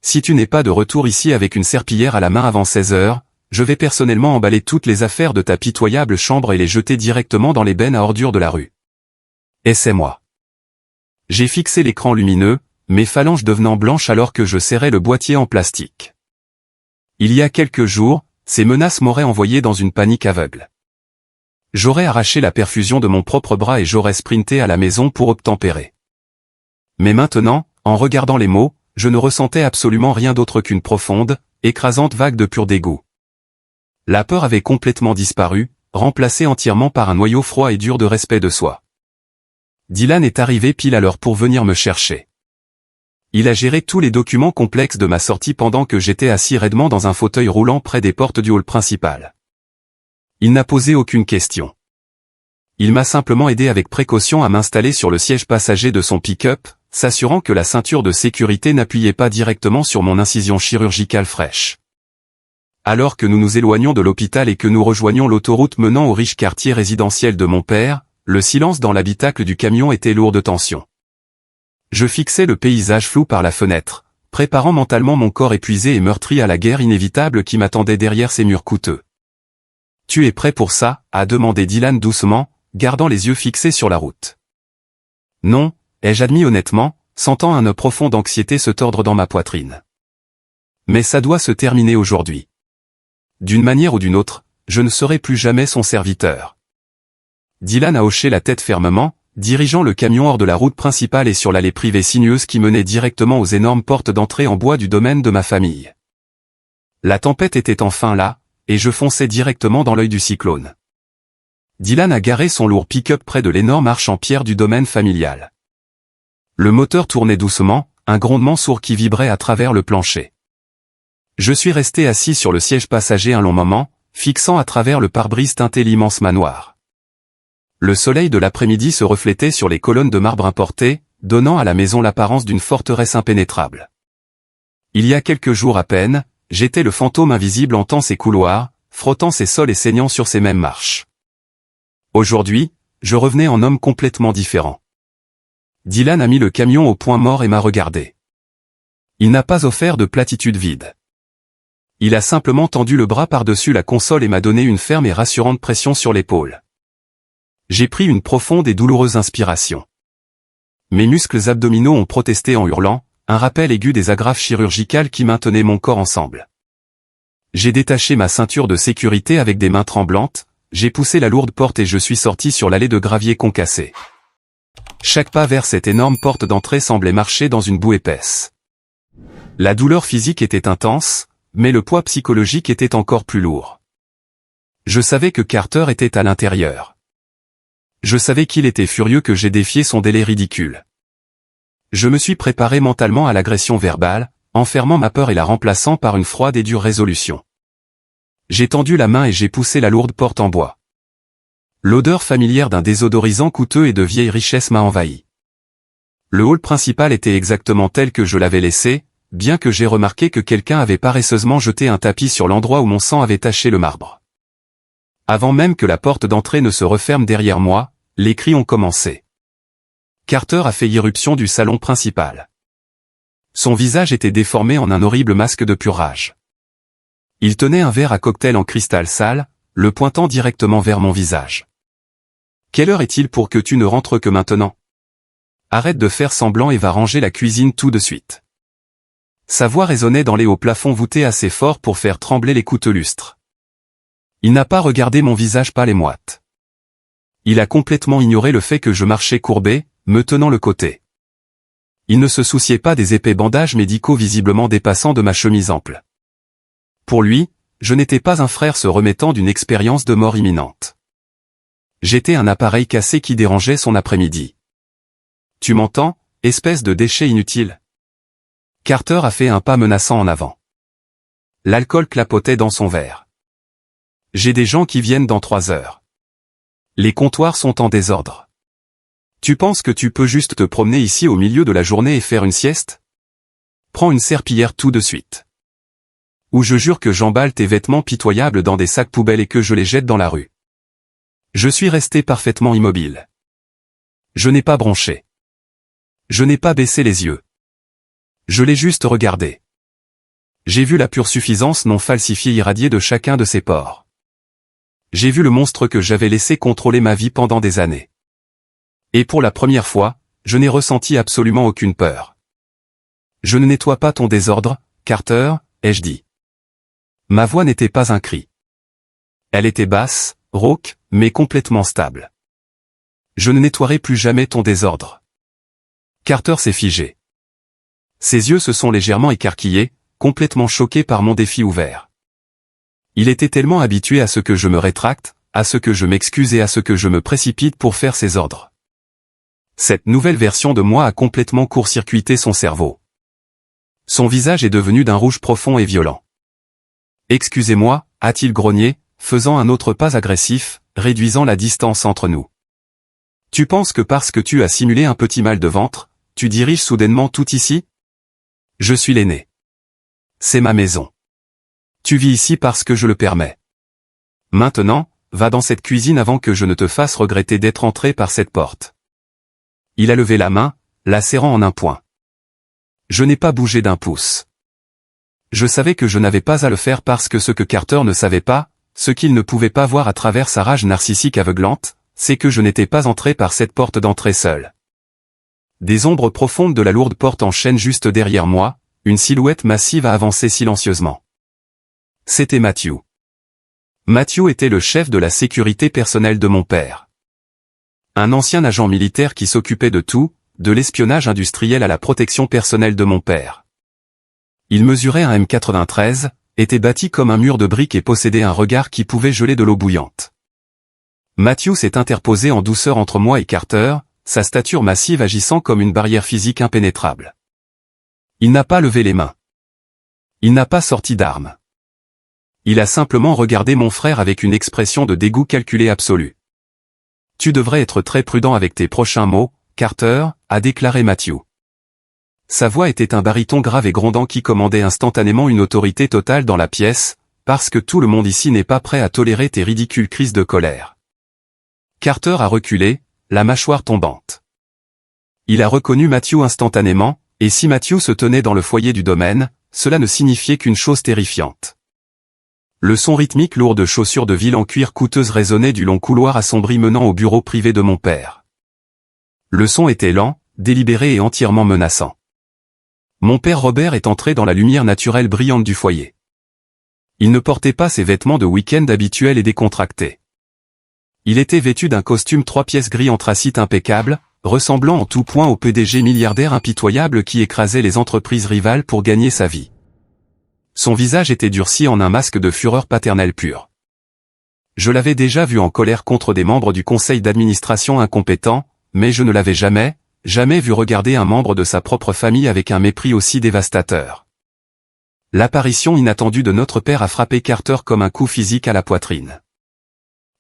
Si tu n'es pas de retour ici avec une serpillière à la main avant 16 heures, je vais personnellement emballer toutes les affaires de ta pitoyable chambre et les jeter directement dans les bennes à ordures de la rue. Et c'est moi. J'ai fixé l'écran lumineux, mes phalanges devenant blanches alors que je serrais le boîtier en plastique. Il y a quelques jours, ces menaces m'auraient envoyé dans une panique aveugle. J'aurais arraché la perfusion de mon propre bras et j'aurais sprinté à la maison pour obtempérer. Mais maintenant, en regardant les mots, je ne ressentais absolument rien d'autre qu'une profonde, écrasante vague de pur dégoût. La peur avait complètement disparu, remplacée entièrement par un noyau froid et dur de respect de soi. Dylan est arrivé pile à l'heure pour venir me chercher. Il a géré tous les documents complexes de ma sortie pendant que j'étais assis raidement dans un fauteuil roulant près des portes du hall principal. Il n'a posé aucune question. Il m'a simplement aidé avec précaution à m'installer sur le siège passager de son pick-up, s'assurant que la ceinture de sécurité n'appuyait pas directement sur mon incision chirurgicale fraîche. Alors que nous nous éloignions de l'hôpital et que nous rejoignions l'autoroute menant au riche quartier résidentiel de mon père, le silence dans l'habitacle du camion était lourd de tension. Je fixais le paysage flou par la fenêtre, préparant mentalement mon corps épuisé et meurtri à la guerre inévitable qui m'attendait derrière ces murs coûteux. « Tu es prêt pour ça ?» a demandé Dylan doucement, gardant les yeux fixés sur la route. « Non », ai-je admis honnêtement, sentant un nœud profond d'anxiété se tordre dans ma poitrine. « Mais ça doit se terminer aujourd'hui. D'une manière ou d'une autre, je ne serai plus jamais son serviteur. » Dylan a hoché la tête fermement, dirigeant le camion hors de la route principale et sur l'allée privée sinueuse qui menait directement aux énormes portes d'entrée en bois du domaine de ma famille. La tempête était enfin là, et je fonçais directement dans l'œil du cyclone. Dylan a garé son lourd pick-up près de l'énorme arche en pierre du domaine familial. Le moteur tournait doucement, un grondement sourd qui vibrait à travers le plancher. Je suis resté assis sur le siège passager un long moment, fixant à travers le pare-brise teinté l'immense manoir. Le soleil de l'après-midi se reflétait sur les colonnes de marbre importées, donnant à la maison l'apparence d'une forteresse impénétrable. Il y a quelques jours à peine, j'étais le fantôme invisible hantant ses couloirs, frottant ses sols et saignant sur ces mêmes marches. Aujourd'hui, je revenais en homme complètement différent. Dylan a mis le camion au point mort et m'a regardé. Il n'a pas offert de platitude vide. Il a simplement tendu le bras par-dessus la console et m'a donné une ferme et rassurante pression sur l'épaule. J'ai pris une profonde et douloureuse inspiration. Mes muscles abdominaux ont protesté en hurlant, un rappel aigu des agrafes chirurgicales qui maintenaient mon corps ensemble. J'ai détaché ma ceinture de sécurité avec des mains tremblantes, j'ai poussé la lourde porte et je suis sorti sur l'allée de gravier concassé. Chaque pas vers cette énorme porte d'entrée semblait marcher dans une boue épaisse. La douleur physique était intense, mais le poids psychologique était encore plus lourd. Je savais que Carter était à l'intérieur. Je savais qu'il était furieux que j'ai défié son délai ridicule. Je me suis préparé mentalement à l'agression verbale, enfermant ma peur et la remplaçant par une froide et dure résolution. J'ai tendu la main et j'ai poussé la lourde porte en bois. L'odeur familière d'un désodorisant coûteux et de vieille richesse m'a envahi. Le hall principal était exactement tel que je l'avais laissé, bien que j'ai remarqué que quelqu'un avait paresseusement jeté un tapis sur l'endroit où mon sang avait taché le marbre. Avant même que la porte d'entrée ne se referme derrière moi, les cris ont commencé. Carter a fait irruption du salon principal. Son visage était déformé en un horrible masque de pure rage. Il tenait un verre à cocktail en cristal sale, le pointant directement vers mon visage. « Quelle heure est-il pour que tu ne rentres que maintenant ? Arrête de faire semblant et va ranger la cuisine tout de suite. » Sa voix résonnait dans les hauts plafonds voûtés assez fort pour faire trembler les couteaux lustres. Il n'a pas regardé mon visage pâle et moite. Il a complètement ignoré le fait que je marchais courbé, me tenant le côté. Il ne se souciait pas des épais bandages médicaux visiblement dépassant de ma chemise ample. Pour lui, je n'étais pas un frère se remettant d'une expérience de mort imminente. J'étais un appareil cassé qui dérangeait son après-midi. « Tu m'entends, espèce de déchet inutile ?» Carter a fait un pas menaçant en avant. L'alcool clapotait dans son verre. « J'ai des gens qui viennent dans 3 heures. Les comptoirs sont en désordre. Tu penses que tu peux juste te promener ici au milieu de la journée et faire une sieste ? Prends une serpillière tout de suite. Ou je jure que j'emballe tes vêtements pitoyables dans des sacs poubelles et que je les jette dans la rue. » Je suis resté parfaitement immobile. Je n'ai pas bronché. Je n'ai pas baissé les yeux. Je l'ai juste regardé. J'ai vu la pure suffisance non falsifiée irradier de chacun de ses pores. J'ai vu le monstre que j'avais laissé contrôler ma vie pendant des années. Et pour la première fois, je n'ai ressenti absolument aucune peur. « Je ne nettoie pas ton désordre, Carter », ai-je dit. Ma voix n'était pas un cri. Elle était basse, rauque, mais complètement stable. « Je ne nettoierai plus jamais ton désordre. » Carter s'est figé. Ses yeux se sont légèrement écarquillés, complètement choqués par mon défi ouvert. Il était tellement habitué à ce que je me rétracte, à ce que je m'excuse et à ce que je me précipite pour faire ses ordres. Cette nouvelle version de moi a complètement court-circuité son cerveau. Son visage est devenu d'un rouge profond et violent. « Excusez-moi », a-t-il grogné, faisant un autre pas agressif, réduisant la distance entre nous. « Tu penses que parce que tu as simulé un petit mal de ventre, tu diriges soudainement tout ici ? Je suis l'aîné. C'est ma maison. Tu vis ici parce que je le permets. Maintenant, va dans cette cuisine avant que je ne te fasse regretter d'être entré par cette porte. » Il a levé la main, la serrant en un poing. Je n'ai pas bougé d'un pouce. Je savais que je n'avais pas à le faire parce que ce que Carter ne savait pas, ce qu'il ne pouvait pas voir à travers sa rage narcissique aveuglante, c'est que je n'étais pas entré par cette porte d'entrée seule. Des ombres profondes de la lourde porte en chêne juste derrière moi, une silhouette massive a avancé silencieusement. C'était Matthew. Matthew était le chef de la sécurité personnelle de mon père. Un ancien agent militaire qui s'occupait de tout, de l'espionnage industriel à la protection personnelle de mon père. Il mesurait un M93, était bâti comme un mur de briques et possédait un regard qui pouvait geler de l'eau bouillante. Matthew s'est interposé en douceur entre moi et Carter, sa stature massive agissant comme une barrière physique impénétrable. Il n'a pas levé les mains. Il n'a pas sorti d'armes. Il a simplement regardé mon frère avec une expression de dégoût calculé absolu. « Tu devrais être très prudent avec tes prochains mots, Carter », a déclaré Matthew. Sa voix était un baryton grave et grondant qui commandait instantanément une autorité totale dans la pièce, parce que tout le monde ici n'est pas prêt à tolérer tes ridicules crises de colère. Carter a reculé, la mâchoire tombante. Il a reconnu Matthew instantanément, et si Matthew se tenait dans le foyer du domaine, cela ne signifiait qu'une chose terrifiante. Le son rythmique lourd de chaussures de ville en cuir coûteuse résonnait du long couloir assombri menant au bureau privé de mon père. Le son était lent, délibéré et entièrement menaçant. Mon père Robert est entré dans la lumière naturelle brillante du foyer. Il ne portait pas ses vêtements de week-end habituels et décontractés. Il était vêtu d'un costume 3 pièces gris anthracite impeccable, ressemblant en tout point au PDG milliardaire impitoyable qui écrasait les entreprises rivales pour gagner sa vie. Son visage était durci en un masque de fureur paternelle pure. Je l'avais déjà vu en colère contre des membres du conseil d'administration incompétents, mais je ne l'avais jamais vu regarder un membre de sa propre famille avec un mépris aussi dévastateur. L'apparition inattendue de notre père a frappé Carter comme un coup physique à la poitrine.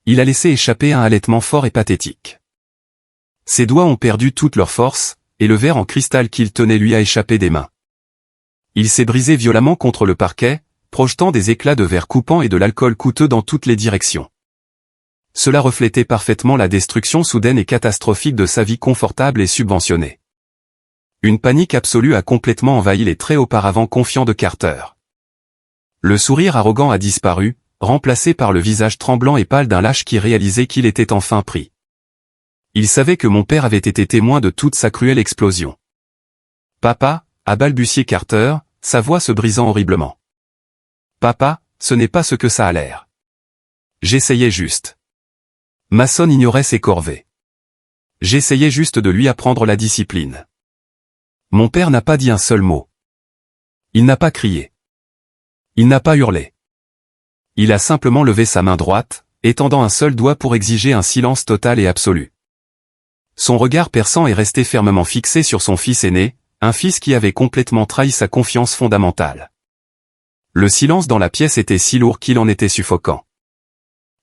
Il a laissé échapper un halètement fort et pathétique. Ses doigts ont perdu toute leur force, et le verre en cristal qu'il tenait lui a échappé des mains. Il s'est brisé violemment contre le parquet, projetant des éclats de verre coupants et de l'alcool coûteux dans toutes les directions. Cela reflétait parfaitement la destruction soudaine et catastrophique de sa vie confortable et subventionnée. Une panique absolue a complètement envahi les traits auparavant confiants de Carter. Le sourire arrogant a disparu, remplacé par le visage tremblant et pâle d'un lâche qui réalisait qu'il était enfin pris. Il savait que mon père avait été témoin de toute sa cruelle explosion. « Papa » a balbutié Carter, sa voix se brisant horriblement. « Papa, ce n'est pas ce que ça a l'air. J'essayais juste. » Mason ignorait ses corvées. J'essayais juste de lui apprendre la discipline. Mon père n'a pas dit un seul mot. Il n'a pas crié. Il n'a pas hurlé. Il a simplement levé sa main droite, étendant un seul doigt pour exiger un silence total et absolu. Son regard perçant est resté fermement fixé sur son fils aîné, un fils qui avait complètement trahi sa confiance fondamentale. Le silence dans la pièce était si lourd qu'il en était suffocant.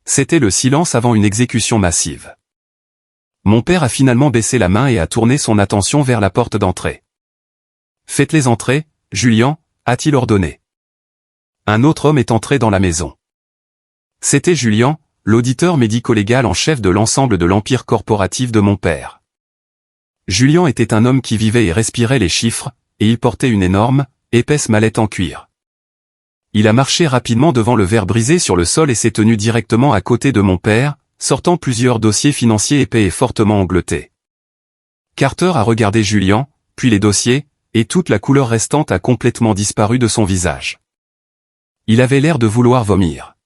C'était le silence avant une exécution massive. Mon père a finalement baissé la main et a tourné son attention vers la porte d'entrée. « Faites-les entrer, Julian » a-t-il ordonné. Un autre homme est entré dans la maison. C'était Julian, l'auditeur médico-légal en chef de l'ensemble de l'empire corporatif de mon père. Julian était un homme qui vivait et respirait les chiffres, et il portait une énorme, épaisse mallette en cuir. Il a marché rapidement devant le verre brisé sur le sol et s'est tenu directement à côté de mon père, sortant plusieurs dossiers financiers épais et fortement engloutis. Carter a regardé Julian, puis les dossiers, et toute la couleur restante a complètement disparu de son visage. Il avait l'air de vouloir vomir.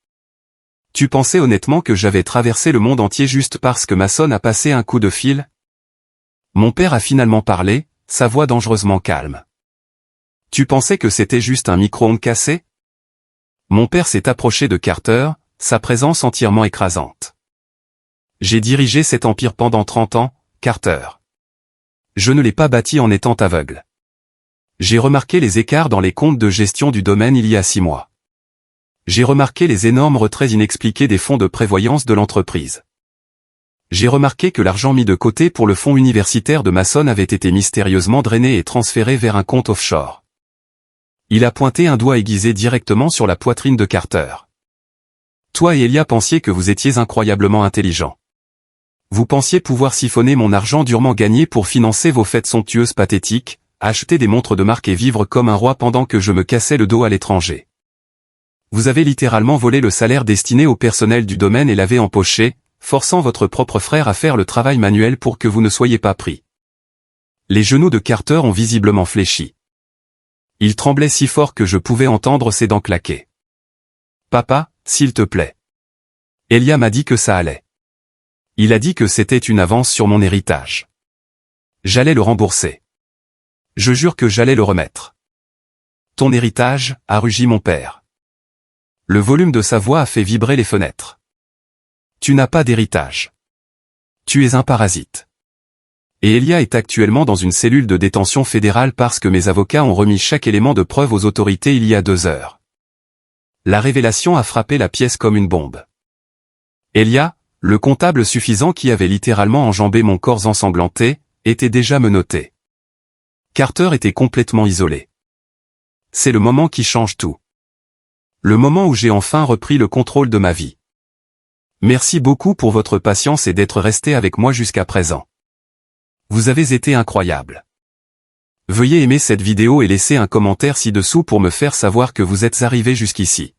« Tu pensais honnêtement que j'avais traversé le monde entier juste parce que Mason a passé un coup de fil ?» Mon père a finalement parlé, sa voix dangereusement calme. « Tu pensais que c'était juste un micro-ondes cassé ?» Mon père s'est approché de Carter, sa présence entièrement écrasante. « J'ai dirigé cet empire pendant 30 ans, Carter. Je ne l'ai pas bâti en étant aveugle. J'ai remarqué les écarts dans les comptes de gestion du domaine il y a 6 mois. J'ai remarqué les énormes retraits inexpliqués des fonds de prévoyance de l'entreprise. J'ai remarqué que l'argent mis de côté pour le fonds universitaire de Mason avait été mystérieusement drainé et transféré vers un compte offshore. » Il a pointé un doigt aiguisé directement sur la poitrine de Carter. « Toi et Elia pensiez que vous étiez incroyablement intelligents. Vous pensiez pouvoir siphonner mon argent durement gagné pour financer vos fêtes somptueuses pathétiques, acheter des montres de marque et vivre comme un roi pendant que je me cassais le dos à l'étranger. Vous avez littéralement volé le salaire destiné au personnel du domaine et l'avez empoché, forçant votre propre frère à faire le travail manuel pour que vous ne soyez pas pris. » Les genoux de Carter ont visiblement fléchi. Il tremblait si fort que je pouvais entendre ses dents claquer. « Papa, s'il te plaît. Elia m'a dit que ça allait. Il a dit que c'était une avance sur mon héritage. J'allais le rembourser. Je jure que j'allais le remettre. »« Ton héritage » a rugi mon père. Le volume de sa voix a fait vibrer les fenêtres. « Tu n'as pas d'héritage. Tu es un parasite. » Et Elia est actuellement dans une cellule de détention fédérale parce que mes avocats ont remis chaque élément de preuve aux autorités il y a 2 heures. La révélation a frappé la pièce comme une bombe. Elia, le comptable suffisant qui avait littéralement enjambé mon corps ensanglanté, était déjà menotté. Carter était complètement isolé. C'est le moment qui change tout. Le moment où j'ai enfin repris le contrôle de ma vie. Merci beaucoup pour votre patience et d'être resté avec moi jusqu'à présent. Vous avez été incroyable. Veuillez aimer cette vidéo et laisser un commentaire ci-dessous pour me faire savoir que vous êtes arrivé jusqu'ici.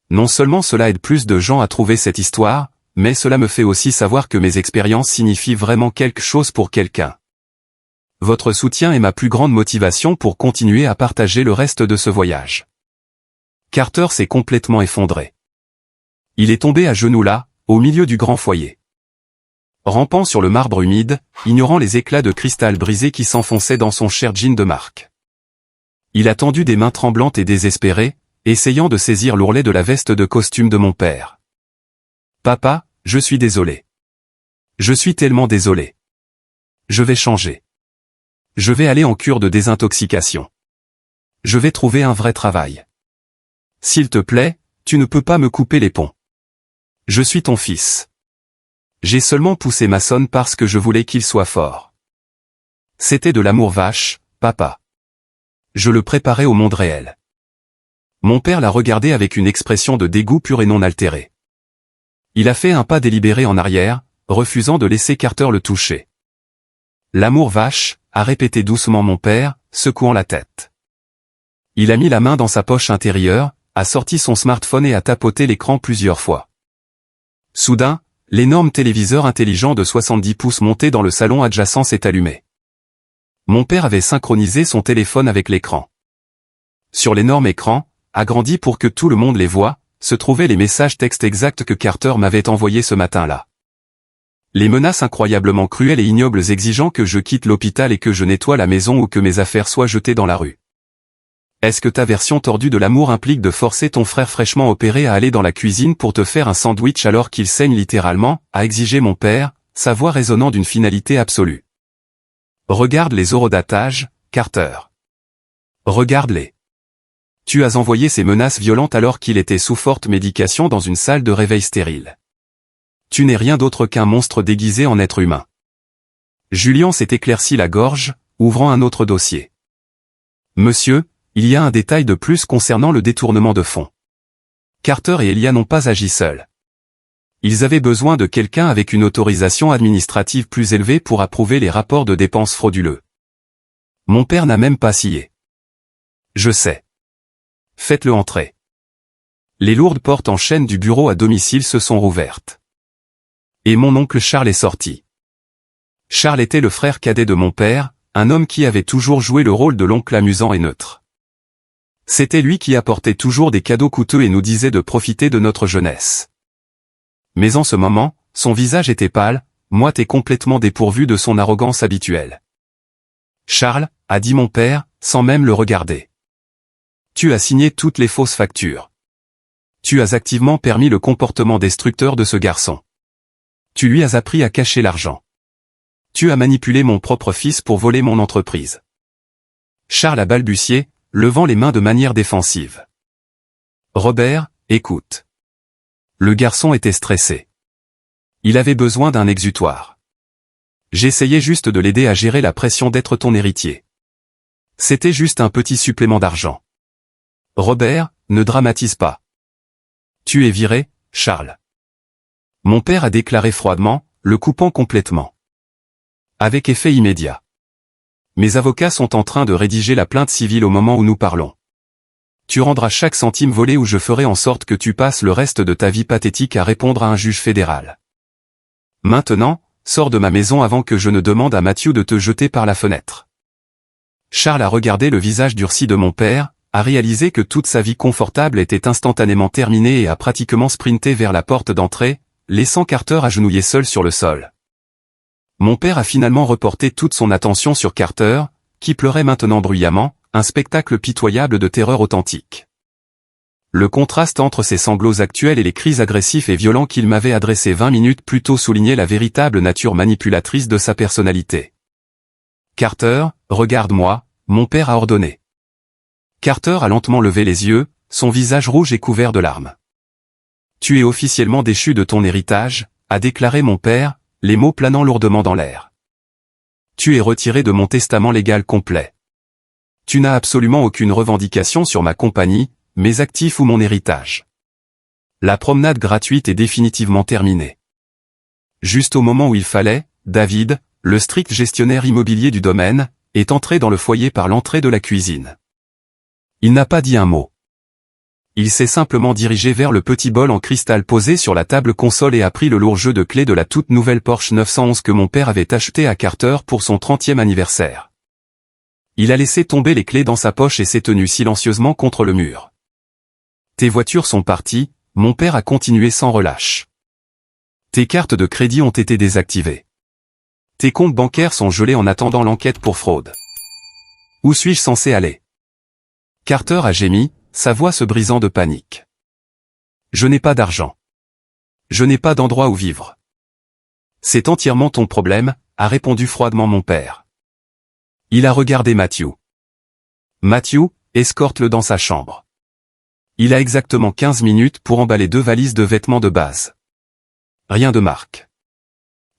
Non seulement cela aide plus de gens à trouver cette histoire, mais cela me fait aussi savoir que mes expériences signifient vraiment quelque chose pour quelqu'un. votre soutien est ma plus grande motivation pour continuer à partager le reste de ce voyage. Carter s'est complètement effondré. Il est tombé à genoux là, au milieu du grand foyer. Rampant sur le marbre humide, ignorant les éclats de cristal brisé qui s'enfonçaient dans son cher jean de marque. Il a tendu des mains tremblantes et désespérées, essayant de saisir l'ourlet de la veste de costume de mon père. « Papa, je suis désolé. Je suis tellement désolé. Je vais changer. Je vais aller en cure de désintoxication. Je vais trouver un vrai travail. S'il te plaît, tu ne peux pas me couper les ponts. Je suis ton fils. J'ai seulement poussé Mason parce que je voulais qu'il soit fort. C'était de l'amour vache, papa. Je le préparais au monde réel. » Mon père l'a regardé avec une expression de dégoût pur et non altérée. Il a fait un pas délibéré en arrière, refusant de laisser Carter le toucher. « L'amour vache », a répété doucement mon père, secouant la tête. Il a mis la main dans sa poche intérieure, a sorti son smartphone et a tapoté l'écran plusieurs fois. Soudain, l'énorme téléviseur intelligent de 70 pouces monté dans le salon adjacent s'est allumé. Mon père avait synchronisé son téléphone avec l'écran. Sur l'énorme écran, agrandi pour que tout le monde les voie, se trouvaient les messages textes exacts que Carter m'avait envoyés ce matin-là. Les menaces incroyablement cruelles et ignobles exigeant que je quitte l'hôpital et que je nettoie la maison ou que mes affaires soient jetées dans la rue. Est-ce que ta version tordue de l'amour implique de forcer ton frère fraîchement opéré à aller dans la cuisine pour te faire un sandwich alors qu'il saigne littéralement, a exigé mon père, sa voix résonnant d'une finalité absolue. Regarde les horodatage, Carter. Regarde-les. Tu as envoyé ces menaces violentes alors qu'il était sous forte médication dans une salle de réveil stérile. Tu n'es rien d'autre qu'un monstre déguisé en être humain. Julien s'est éclairci la gorge, ouvrant un autre dossier. Monsieur, il y a un détail de plus concernant le détournement de fonds. Carter et Elia n'ont pas agi seuls. Ils avaient besoin de quelqu'un avec une autorisation administrative plus élevée pour approuver les rapports de dépenses frauduleux. Mon père n'a même pas scié. Je sais. Faites-le entrer. Les lourdes portes en chêne du bureau à domicile se sont rouvertes. Et mon oncle Charles est sorti. Charles était le frère cadet de mon père, un homme qui avait toujours joué le rôle de l'oncle amusant et neutre. C'était lui qui apportait toujours des cadeaux coûteux et nous disait de profiter de notre jeunesse. Mais en ce moment, son visage était pâle, moite et complètement dépourvu de son arrogance habituelle. « Charles, » a dit mon père, sans même le regarder. « Tu as signé toutes les fausses factures. Tu as activement permis le comportement destructeur de ce garçon. Tu lui as appris à cacher l'argent. Tu as manipulé mon propre fils pour voler mon entreprise. » Charles a balbutié, levant les mains de manière défensive. « Robert, écoute. » Le garçon était stressé. Il avait besoin d'un exutoire. J'essayais juste de l'aider à gérer la pression d'être ton héritier. C'était juste un petit supplément d'argent. Robert, ne dramatise pas. Tu es viré, Charles. Mon père a déclaré froidement, le coupant complètement. Avec effet immédiat. Mes avocats sont en train de rédiger la plainte civile au moment où nous parlons. Tu rendras chaque centime volé ou je ferai en sorte que tu passes le reste de ta vie pathétique à répondre à un juge fédéral. Maintenant, sors de ma maison avant que je ne demande à Matthew de te jeter par la fenêtre. Charles a regardé le visage durci de mon père, a réalisé que toute sa vie confortable était instantanément terminée et a pratiquement sprinté vers la porte d'entrée, laissant Carter agenouillé seul sur le sol. Mon père a finalement reporté toute son attention sur Carter, qui pleurait maintenant bruyamment, un spectacle pitoyable de terreur authentique. Le contraste entre ses sanglots actuels et les cris agressifs et violents qu'il m'avait adressés 20 minutes plus tôt soulignait la véritable nature manipulatrice de sa personnalité. « Carter, regarde-moi », mon père a ordonné. Carter a lentement levé les yeux, son visage rouge et couvert de larmes. « Tu es officiellement déchu de ton héritage », a déclaré mon père, les mots planant lourdement dans l'air. « Tu es retiré de mon testament légal complet. Tu n'as absolument aucune revendication sur ma compagnie, mes actifs ou mon héritage. La promenade gratuite est définitivement terminée. » Juste au moment où il fallait, David, le strict gestionnaire immobilier du domaine, est entré dans le foyer par l'entrée de la cuisine. Il n'a pas dit un mot. Il s'est simplement dirigé vers le petit bol en cristal posé sur la table console et a pris le lourd jeu de clés de la toute nouvelle Porsche 911 que mon père avait acheté à Carter pour son 30e anniversaire. Il a laissé tomber les clés dans sa poche et s'est tenu silencieusement contre le mur. Tes voitures sont parties, mon père a continué sans relâche. Tes cartes de crédit ont été désactivées. Tes comptes bancaires sont gelés en attendant l'enquête pour fraude. Où suis-je censé aller? Carter a gémi, sa voix se brisant de panique. Je n'ai pas d'argent. Je n'ai pas d'endroit où vivre. C'est entièrement ton problème, a répondu froidement mon père. Il a regardé Matthew. Matthew, escorte-le dans sa chambre. Il a exactement 15 minutes pour emballer 2 valises de vêtements de base. Rien de marque.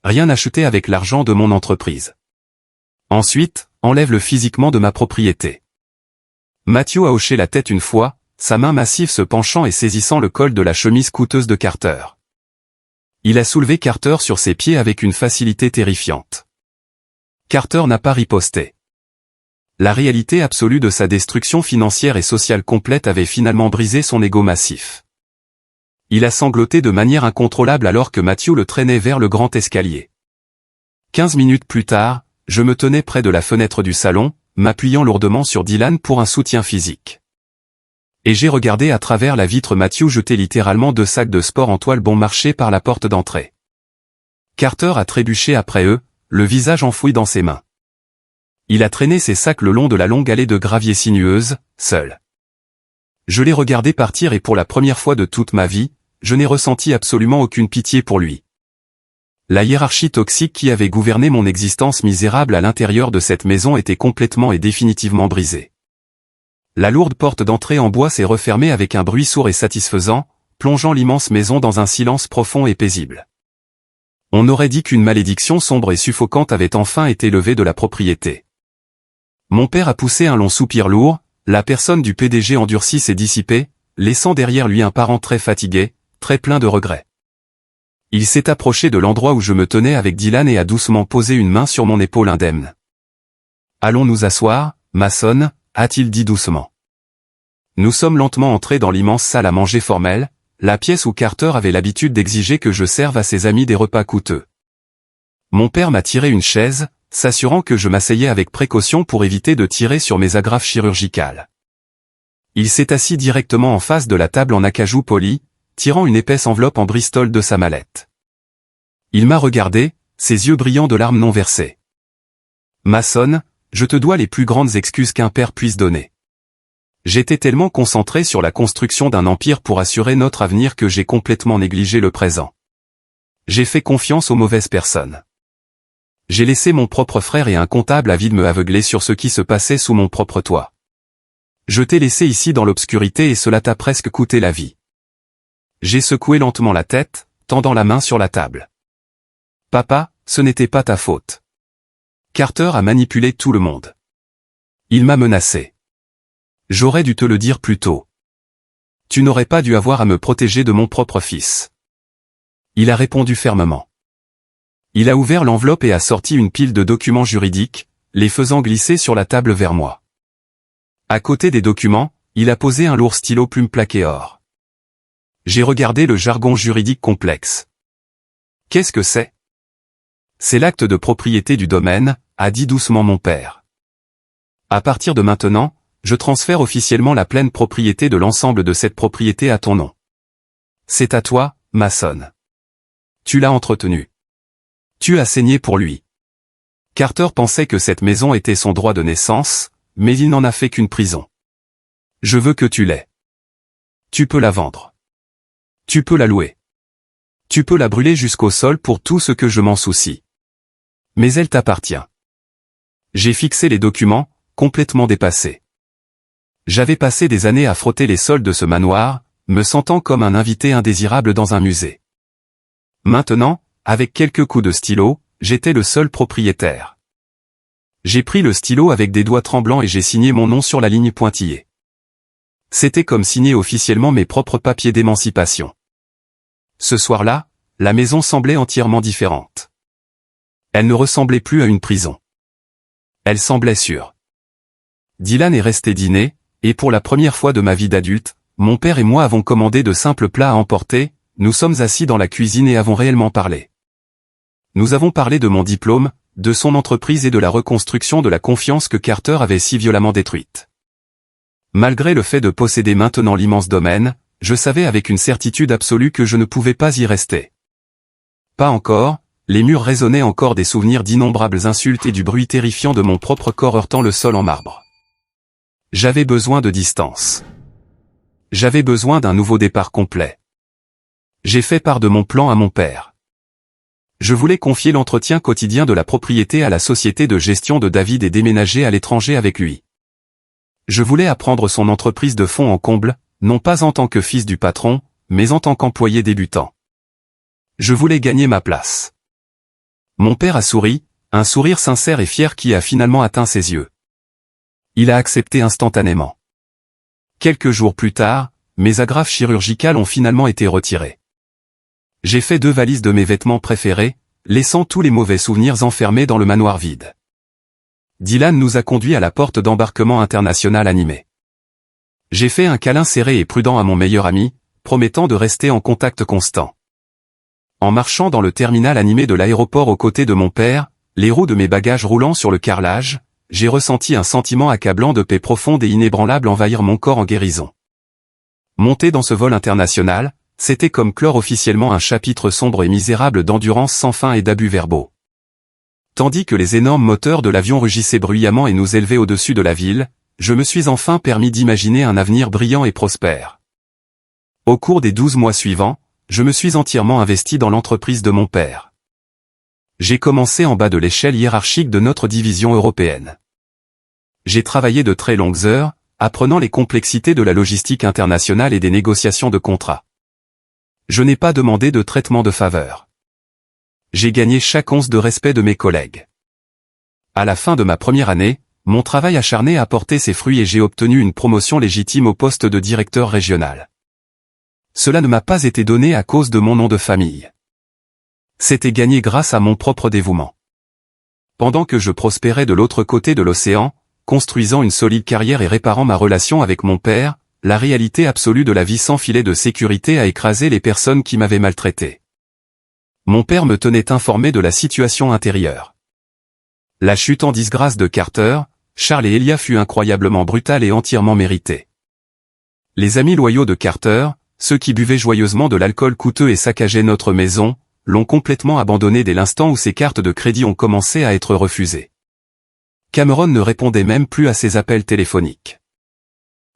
Rien acheté avec l'argent de mon entreprise. Ensuite, enlève-le physiquement de ma propriété. Matthew a hoché la tête une fois, sa main massive se penchant et saisissant le col de la chemise coûteuse de Carter. Il a soulevé Carter sur ses pieds avec une facilité terrifiante. Carter n'a pas riposté. La réalité absolue de sa destruction financière et sociale complète avait finalement brisé son ego massif. Il a sangloté de manière incontrôlable alors que Matthew le traînait vers le grand escalier. 15 minutes plus tard, je me tenais près de la fenêtre du salon, m'appuyant lourdement sur Dylan pour un soutien physique. Et j'ai regardé à travers la vitre Matthew jeter littéralement 2 sacs de sport en toile bon marché par la porte d'entrée. Carter a trébuché après eux, le visage enfoui dans ses mains. Il a traîné ses sacs le long de la longue allée de gravier sinueuse, seul. Je l'ai regardé partir et pour la première fois de toute ma vie, je n'ai ressenti absolument aucune pitié pour lui. La hiérarchie toxique qui avait gouverné mon existence misérable à l'intérieur de cette maison était complètement et définitivement brisée. La lourde porte d'entrée en bois s'est refermée avec un bruit sourd et satisfaisant, plongeant l'immense maison dans un silence profond et paisible. On aurait dit qu'une malédiction sombre et suffocante avait enfin été levée de la propriété. Mon père a poussé un long soupir lourd, la personne du PDG endurcie s'est dissipée, laissant derrière lui un parent très fatigué, très plein de regrets. Il s'est approché de l'endroit où je me tenais avec Dylan et a doucement posé une main sur mon épaule indemne. « Allons nous asseoir, Mason » a-t-il dit doucement. Nous sommes lentement entrés dans l'immense salle à manger formelle, la pièce où Carter avait l'habitude d'exiger que je serve à ses amis des repas coûteux. Mon père m'a tiré une chaise, s'assurant que je m'asseyais avec précaution pour éviter de tirer sur mes agrafes chirurgicales. Il s'est assis directement en face de la table en acajou poli, tirant une épaisse enveloppe en Bristol de sa mallette. Il m'a regardé, ses yeux brillants de larmes non versées. « Mason, je te dois les plus grandes excuses qu'un père puisse donner. J'étais tellement concentré sur la construction d'un empire pour assurer notre avenir que j'ai complètement négligé le présent. J'ai fait confiance aux mauvaises personnes. J'ai laissé mon propre frère et un comptable avide me aveugler sur ce qui se passait sous mon propre toit. Je t'ai laissé ici dans l'obscurité et cela t'a presque coûté la vie. » J'ai secoué lentement la tête, tendant la main sur la table. « Papa, ce n'était pas ta faute. Carter a manipulé tout le monde. Il m'a menacé. J'aurais dû te le dire plus tôt. Tu n'aurais pas dû avoir à me protéger de mon propre fils. » Il a répondu fermement. Il a ouvert l'enveloppe et a sorti une pile de documents juridiques, les faisant glisser sur la table vers moi. À côté des documents, il a posé un lourd stylo plume plaqué or. J'ai regardé le jargon juridique complexe. « Qu'est-ce que c'est ? » ?»« C'est l'acte de propriété du domaine, » a dit doucement mon père. « À partir de maintenant, je transfère officiellement la pleine propriété de l'ensemble de cette propriété à ton nom. C'est à toi, Mason. Tu l'as entretenu. Tu as saigné pour lui. » Carter pensait que cette maison était son droit de naissance, mais il n'en a fait qu'une prison. Je veux que tu l'aies. Tu peux la vendre. Tu peux la louer. Tu peux la brûler jusqu'au sol pour tout ce que je m'en soucie. Mais elle t'appartient. J'ai fixé les documents, complètement dépassés. J'avais passé des années à frotter les sols de ce manoir, me sentant comme un invité indésirable dans un musée. Maintenant, avec quelques coups de stylo, j'étais le seul propriétaire. J'ai pris le stylo avec des doigts tremblants et j'ai signé mon nom sur la ligne pointillée. C'était comme signer officiellement mes propres papiers d'émancipation. Ce soir-là, la maison semblait entièrement différente. Elle ne ressemblait plus à une prison. Elle semblait sûre. Dylan est resté dîner, et pour la première fois de ma vie d'adulte, mon père et moi avons commandé de simples plats à emporter, nous sommes assis dans la cuisine et avons réellement parlé. Nous avons parlé de mon diplôme, de son entreprise et de la reconstruction de la confiance que Carter avait si violemment détruite. Malgré le fait de posséder maintenant l'immense domaine, je savais avec une certitude absolue que je ne pouvais pas y rester. Pas encore, les murs résonnaient encore des souvenirs d'innombrables insultes et du bruit terrifiant de mon propre corps heurtant le sol en marbre. J'avais besoin de distance. J'avais besoin d'un nouveau départ complet. J'ai fait part de mon plan à mon père. Je voulais confier l'entretien quotidien de la propriété à la société de gestion de David et déménager à l'étranger avec lui. Je voulais apprendre son entreprise de fond en comble, non pas en tant que fils du patron, mais en tant qu'employé débutant. Je voulais gagner ma place. Mon père a souri, un sourire sincère et fier qui a finalement atteint ses yeux. Il a accepté instantanément. Quelques jours plus tard, mes agrafes chirurgicales ont finalement été retirées. J'ai fait 2 valises de mes vêtements préférés, laissant tous les mauvais souvenirs enfermés dans le manoir vide. Dylan nous a conduits à la porte d'embarquement international animée. J'ai fait un câlin serré et prudent à mon meilleur ami, promettant de rester en contact constant. En marchant dans le terminal animé de l'aéroport aux côtés de mon père, les roues de mes bagages roulant sur le carrelage, j'ai ressenti un sentiment accablant de paix profonde et inébranlable envahir mon corps en guérison. Monter dans ce vol international, c'était comme clore officiellement un chapitre sombre et misérable d'endurance sans fin et d'abus verbaux. Tandis que les énormes moteurs de l'avion rugissaient bruyamment et nous élevaient au-dessus de la ville, je me suis enfin permis d'imaginer un avenir brillant et prospère. Au cours des 12 mois suivants, je me suis entièrement investi dans l'entreprise de mon père. J'ai commencé en bas de l'échelle hiérarchique de notre division européenne. J'ai travaillé de très longues heures, apprenant les complexités de la logistique internationale et des négociations de contrats. Je n'ai pas demandé de traitement de faveur. J'ai gagné chaque once de respect de mes collègues. À la fin de ma première année, mon travail acharné a porté ses fruits et j'ai obtenu une promotion légitime au poste de directeur régional. Cela ne m'a pas été donné à cause de mon nom de famille. C'était gagné grâce à mon propre dévouement. Pendant que je prospérais de l'autre côté de l'océan, construisant une solide carrière et réparant ma relation avec mon père, la réalité absolue de la vie sans filet de sécurité a écrasé les personnes qui m'avaient maltraité. Mon père me tenait informé de la situation intérieure. La chute en disgrâce de Carter, Charles et Elia fut incroyablement brutale et entièrement méritée. Les amis loyaux de Carter, ceux qui buvaient joyeusement de l'alcool coûteux et saccageaient notre maison, l'ont complètement abandonné dès l'instant où ses cartes de crédit ont commencé à être refusées. Cameron ne répondait même plus à ses appels téléphoniques.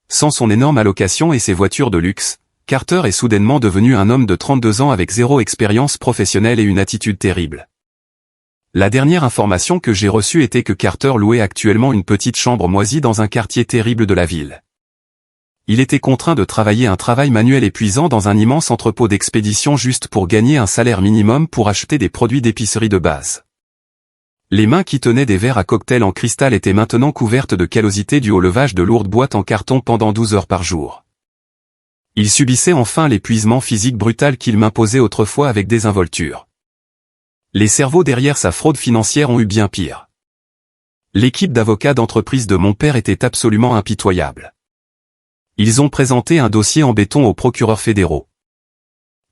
Sans son énorme allocation et ses voitures de luxe, Carter est soudainement devenu un homme de 32 ans avec 0 expérience professionnelle et une attitude terrible. La dernière information que j'ai reçue était que Carter louait actuellement une petite chambre moisie dans un quartier terrible de la ville. Il était contraint de travailler un travail manuel épuisant dans un immense entrepôt d'expédition juste pour gagner un salaire minimum pour acheter des produits d'épicerie de base. Les mains qui tenaient des verres à cocktail en cristal étaient maintenant couvertes de callosité due au levage de lourdes boîtes en carton pendant 12 heures par jour. Il subissait enfin l'épuisement physique brutal qu'il m'imposait autrefois avec désinvolture. Les cerveaux derrière sa fraude financière ont eu bien pire. L'équipe d'avocats d'entreprise de mon père était absolument impitoyable. Ils ont présenté un dossier en béton aux procureurs fédéraux.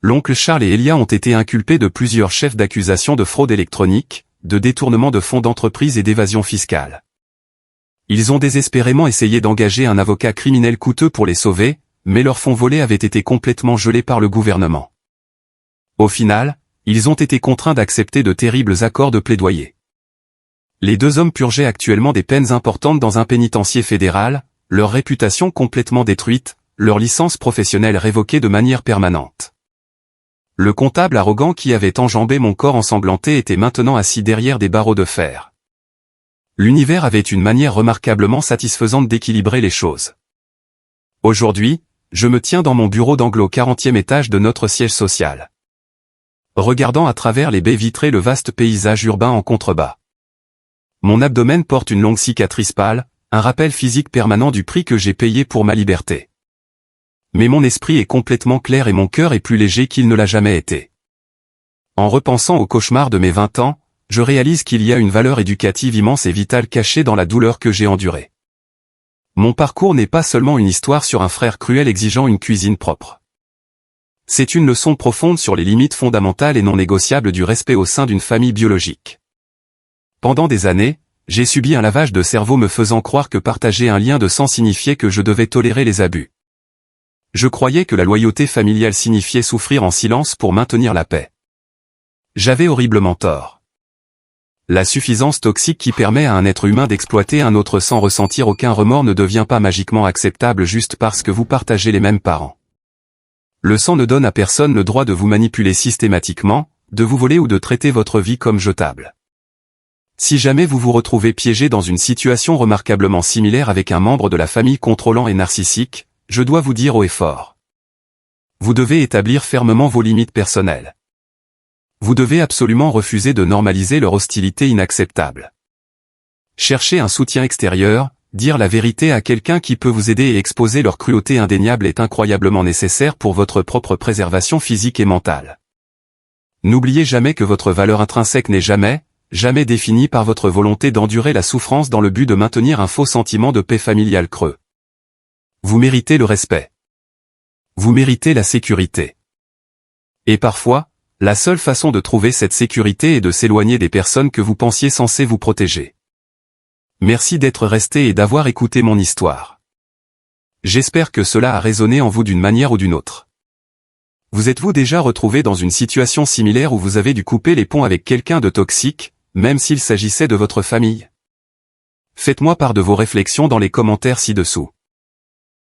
L'oncle Charles et Elia ont été inculpés de plusieurs chefs d'accusation de fraude électronique, de détournement de fonds d'entreprise et d'évasion fiscale. Ils ont désespérément essayé d'engager un avocat criminel coûteux pour les sauver, mais leurs fonds volés avaient été complètement gelés par le gouvernement. Au final, ils ont été contraints d'accepter de terribles accords de plaidoyer. Les 2 hommes purgeaient actuellement des peines importantes dans un pénitencier fédéral, leur réputation complètement détruite, leur licence professionnelle révoquée de manière permanente. Le comptable arrogant qui avait enjambé mon corps ensanglanté était maintenant assis derrière des barreaux de fer. L'univers avait une manière remarquablement satisfaisante d'équilibrer les choses. Aujourd'hui, je me tiens dans mon bureau d'angle au 40e étage de notre siège social. Regardant à travers les baies vitrées le vaste paysage urbain en contrebas. Mon abdomen porte une longue cicatrice pâle, un rappel physique permanent du prix que j'ai payé pour ma liberté. Mais mon esprit est complètement clair et mon cœur est plus léger qu'il ne l'a jamais été. En repensant au cauchemar de mes 20 ans, je réalise qu'il y a une valeur éducative immense et vitale cachée dans la douleur que j'ai endurée. Mon parcours n'est pas seulement une histoire sur un frère cruel exigeant une cuisine propre. C'est une leçon profonde sur les limites fondamentales et non négociables du respect au sein d'une famille biologique. Pendant des années, j'ai subi un lavage de cerveau me faisant croire que partager un lien de sang signifiait que je devais tolérer les abus. Je croyais que la loyauté familiale signifiait souffrir en silence pour maintenir la paix. J'avais horriblement tort. La suffisance toxique qui permet à un être humain d'exploiter un autre sans ressentir aucun remords ne devient pas magiquement acceptable juste parce que vous partagez les mêmes parents. Le sang ne donne à personne le droit de vous manipuler systématiquement, de vous voler ou de traiter votre vie comme jetable. Si jamais vous vous retrouvez piégé dans une situation remarquablement similaire avec un membre de la famille contrôlant et narcissique, je dois vous dire haut et fort. Vous devez établir fermement vos limites personnelles. Vous devez absolument refuser de normaliser leur hostilité inacceptable. Chercher un soutien extérieur, dire la vérité à quelqu'un qui peut vous aider et exposer leur cruauté indéniable est incroyablement nécessaire pour votre propre préservation physique et mentale. N'oubliez jamais que votre valeur intrinsèque n'est jamais définie par votre volonté d'endurer la souffrance dans le but de maintenir un faux sentiment de paix familiale creux. Vous méritez le respect. Vous méritez la sécurité. Et parfois, la seule façon de trouver cette sécurité est de s'éloigner des personnes que vous pensiez censées vous protéger. Merci d'être resté et d'avoir écouté mon histoire. J'espère que cela a résonné en vous d'une manière ou d'une autre. Vous êtes-vous déjà retrouvé dans une situation similaire où vous avez dû couper les ponts avec quelqu'un de toxique, même s'il s'agissait de votre famille? Faites-moi part de vos réflexions dans les commentaires ci-dessous.